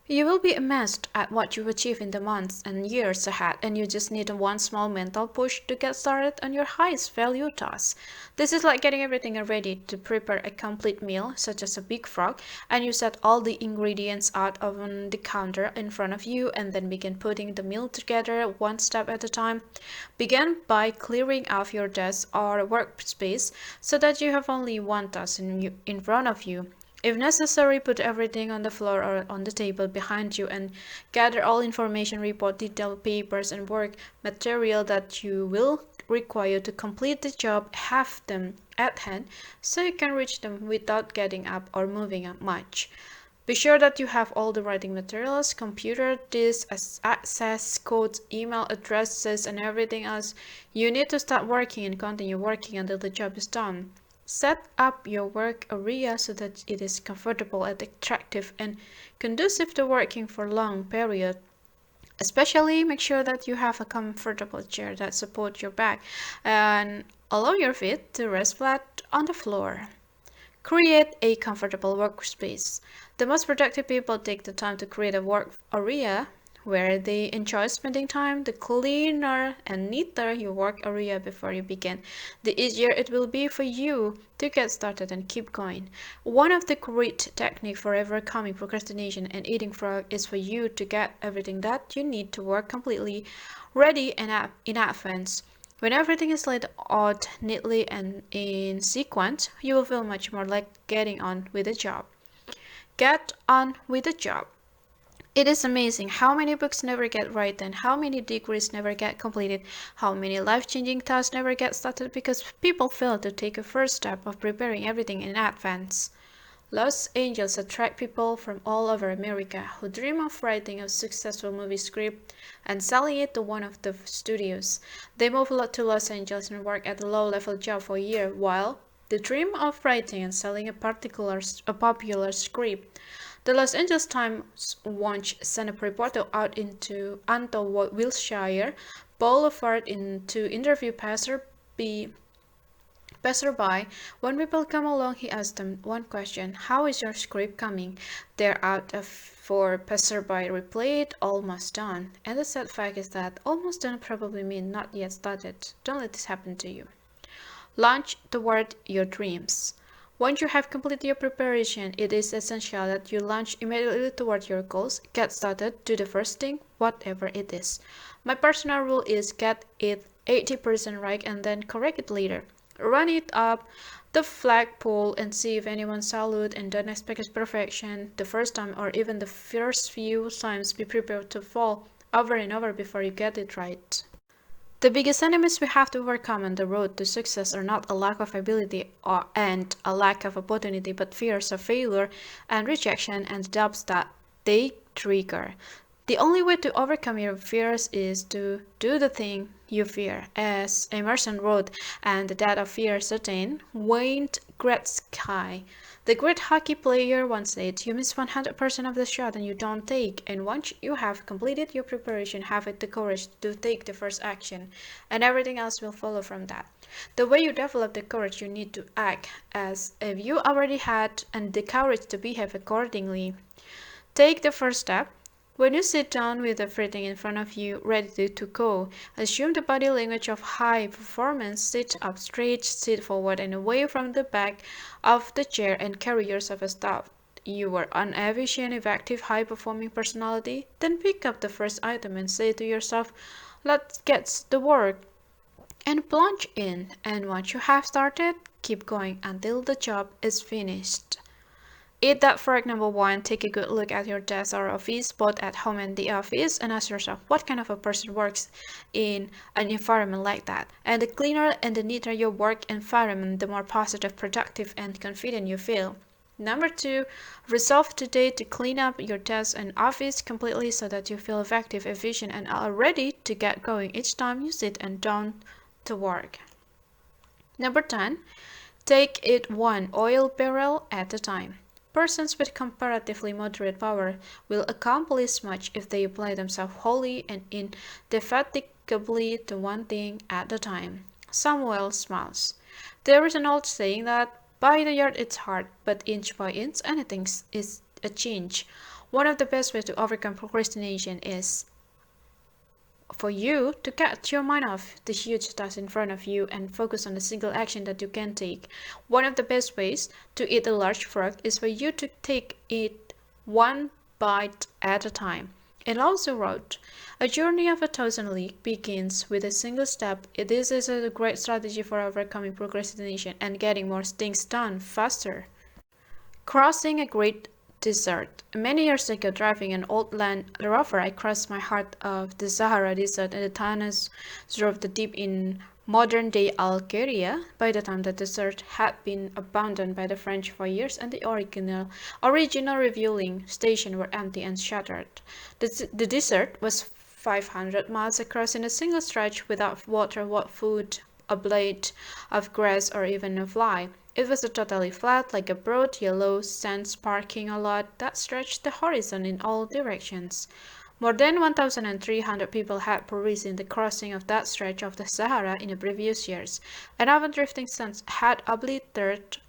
S1: You will be amazed at what you achieve in the months and years ahead, and you just need one small mental push to get started on your highest value task. This is like getting everything ready to prepare a complete meal, such as a big frog, and you set all the ingredients out on the counter in front of you and then begin putting the meal together one step at a time. Begin by clearing off your desk or workspace so that you have only one task in front of you. If necessary, put everything on the floor or on the table behind you and gather all information, report, detailed papers, and work material that you will require to complete the job. Have them at hand so you can reach them without getting up or moving up much. Be sure that you have all the writing materials, computer, disks, access codes, email addresses, and everything else you need to start working and continue working until the job is done. Set up your work area so that it is comfortable and attractive and conducive to working for long periods. Especially make sure that you have a comfortable chair that supports your back and allow your feet to rest flat on the floor. Create a comfortable workspace. The most productive people take the time to create a work area where they enjoy spending time. The cleaner and neater your work area before you begin, the easier it will be for you to get started and keep going. One of the great techniques for overcoming procrastination and eating frog is for you to get everything that you need to work completely ready in advance. When everything is laid out neatly and in sequence, you will feel much more like getting on with the job. Get on with the job. It is amazing how many books never get written, how many degrees never get completed, how many life-changing tasks never get started because people fail to take a first step of preparing everything in advance. Los Angeles attract people from all over America who dream of writing a successful movie script and selling it to one of the studios. They move to Los Angeles and work at a low-level job for a year while the dream of writing and selling a popular script. The Los Angeles Times once sent a reporter out into Wilshire Boulevard to interview passerby. When people come along, he asked them one question: "How is your script coming?" They're out of for passerby replied, "Almost done." And the sad fact is that almost done probably means not yet started. Don't let this happen to you. Launch toward your dreams. Once you have completed your preparation, it is essential that you launch immediately toward your goals. Get started, do the first thing, whatever it is. My personal rule is get it 80% right and then correct it later. Run it up the flagpole and see if anyone salute, and don't expect perfection the first time or even the first few times. Be prepared to fall over and over before you get it right. The biggest enemies we have to overcome on the road to success are not a lack of ability and a lack of opportunity, but fears of failure and rejection and doubts that they trigger. The only way to overcome your fears is to do the thing you fear. As Emerson wrote, and the death of fear certain, Wayne Gretzky, the great hockey player, once said, "You miss 100% of the shot and you don't take. And once you have completed your preparation, have the courage to take the first action, and everything else will follow from that." The way you develop the courage, you need to act as if you already had, and the courage to behave accordingly. Take the first step. When you sit down with everything in front of you ready to go, assume the body language of high performance. Sit up straight, sit forward and away from the back of the chair, and carry yourself as though you were an efficient, effective, high-performing personality. Then pick up the first item and say to yourself, "Let's get the work," and plunge in. And once you have started, keep going until the job is finished. Eat that frog number one. Take a good look at your desk or office, both at home and the office, and ask yourself what kind of a person works in an environment like that. And the cleaner and the neater your work environment, the more positive, productive, and confident you feel. Number two, resolve today to clean up your desk and office completely so that you feel effective, efficient, and are ready to get going each time you sit and down to work. Number 10, take it one oil barrel at a time. Persons with comparatively moderate power will accomplish much if they apply themselves wholly and indefatigably to one thing at a time. Samuel Smiles. There is an old saying that by the yard it's hard, but inch by inch anything is a change. One of the best ways to overcome procrastination is for you to get your mind off the huge task in front of you and focus on a single action that you can take. One of the best ways to eat a large frog is for you to take it one bite at a time. And also wrote, a journey of 1,000 leagues begins with a single step. This is a great strategy for overcoming procrastination and getting more things done faster. Crossing a great desert. Many years ago, driving an old Land Rover, I crossed my heart of the Sahara Desert and the tunnels drove the deep in modern-day Algeria. By the time the desert had been abandoned by the French for years and the original refueling station were empty and shattered. The desert was 500 miles across in a single stretch without water, food, a blade of grass, or even a fly. It was totally flat, like a broad yellow sand parking lot that stretched the horizon in all directions. More than 1,300 people had perished in the crossing of that stretch of the Sahara in the previous years, and even drifting sands had obliterated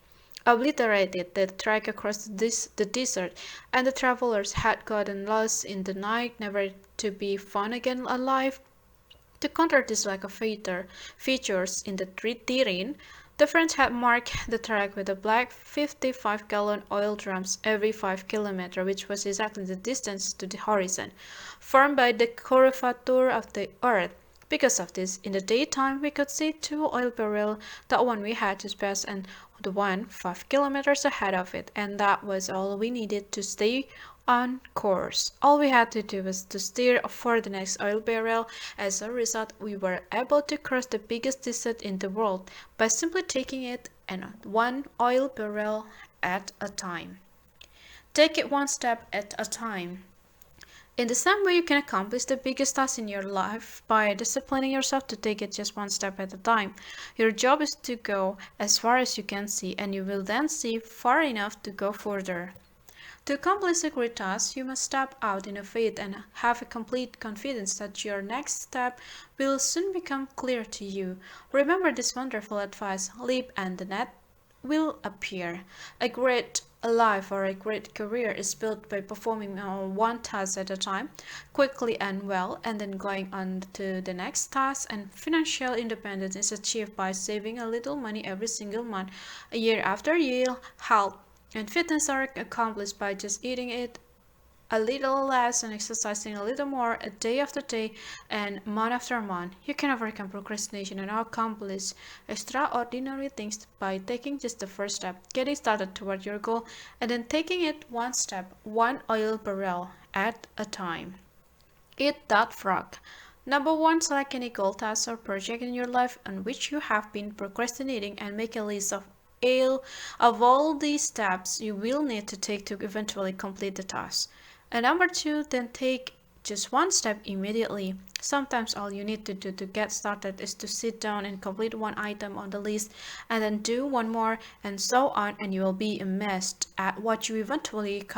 S1: the track across the desert, and the travelers had gotten lost in the night, never to be found again alive. To counter this lack of features in the terrain, the French had marked the track with a black 55-gallon oil drums every 5 kilometers, which was exactly the distance to the horizon, formed by the curvature of the earth. Because of this, in the daytime we could see two oil barrels, the one we had to pass and the one 5 kilometers ahead of it, and that was all we needed to stay on course. All we had to do was to steer for the next oil barrel. As a result, we were able to cross the biggest desert in the world by simply taking it and one oil barrel at a time. Take it one step at a time. In the same way, you can accomplish the biggest task in your life by disciplining yourself to take it just one step at a time. Your job is to go as far as you can see, and you will then see far enough to go further. To accomplish a great task, you must step out in faith and have a complete confidence that your next step will soon become clear to you. Remember this wonderful advice: leap and the net will appear. A great life or a great career is built by performing one task at a time, quickly and well, and then going on to the next task. And financial independence is achieved by saving a little money every single month, year after year. Health and fitness are accomplished by just eating it a little less and exercising a little more day after day and month after month. You can overcome procrastination and accomplish extraordinary things by taking just the first step, getting started toward your goal, and then taking it one step, one oil barrel at a time. Eat that frog. Number one, select any goal, task, or project in your life on which you have been procrastinating and make a list of all these steps you will need to take to eventually complete the task. And number two, then take just one step immediately. Sometimes all you need to do to get started is to sit down and complete one item on the list and then do one more and so on, and you will be amazed at what you eventually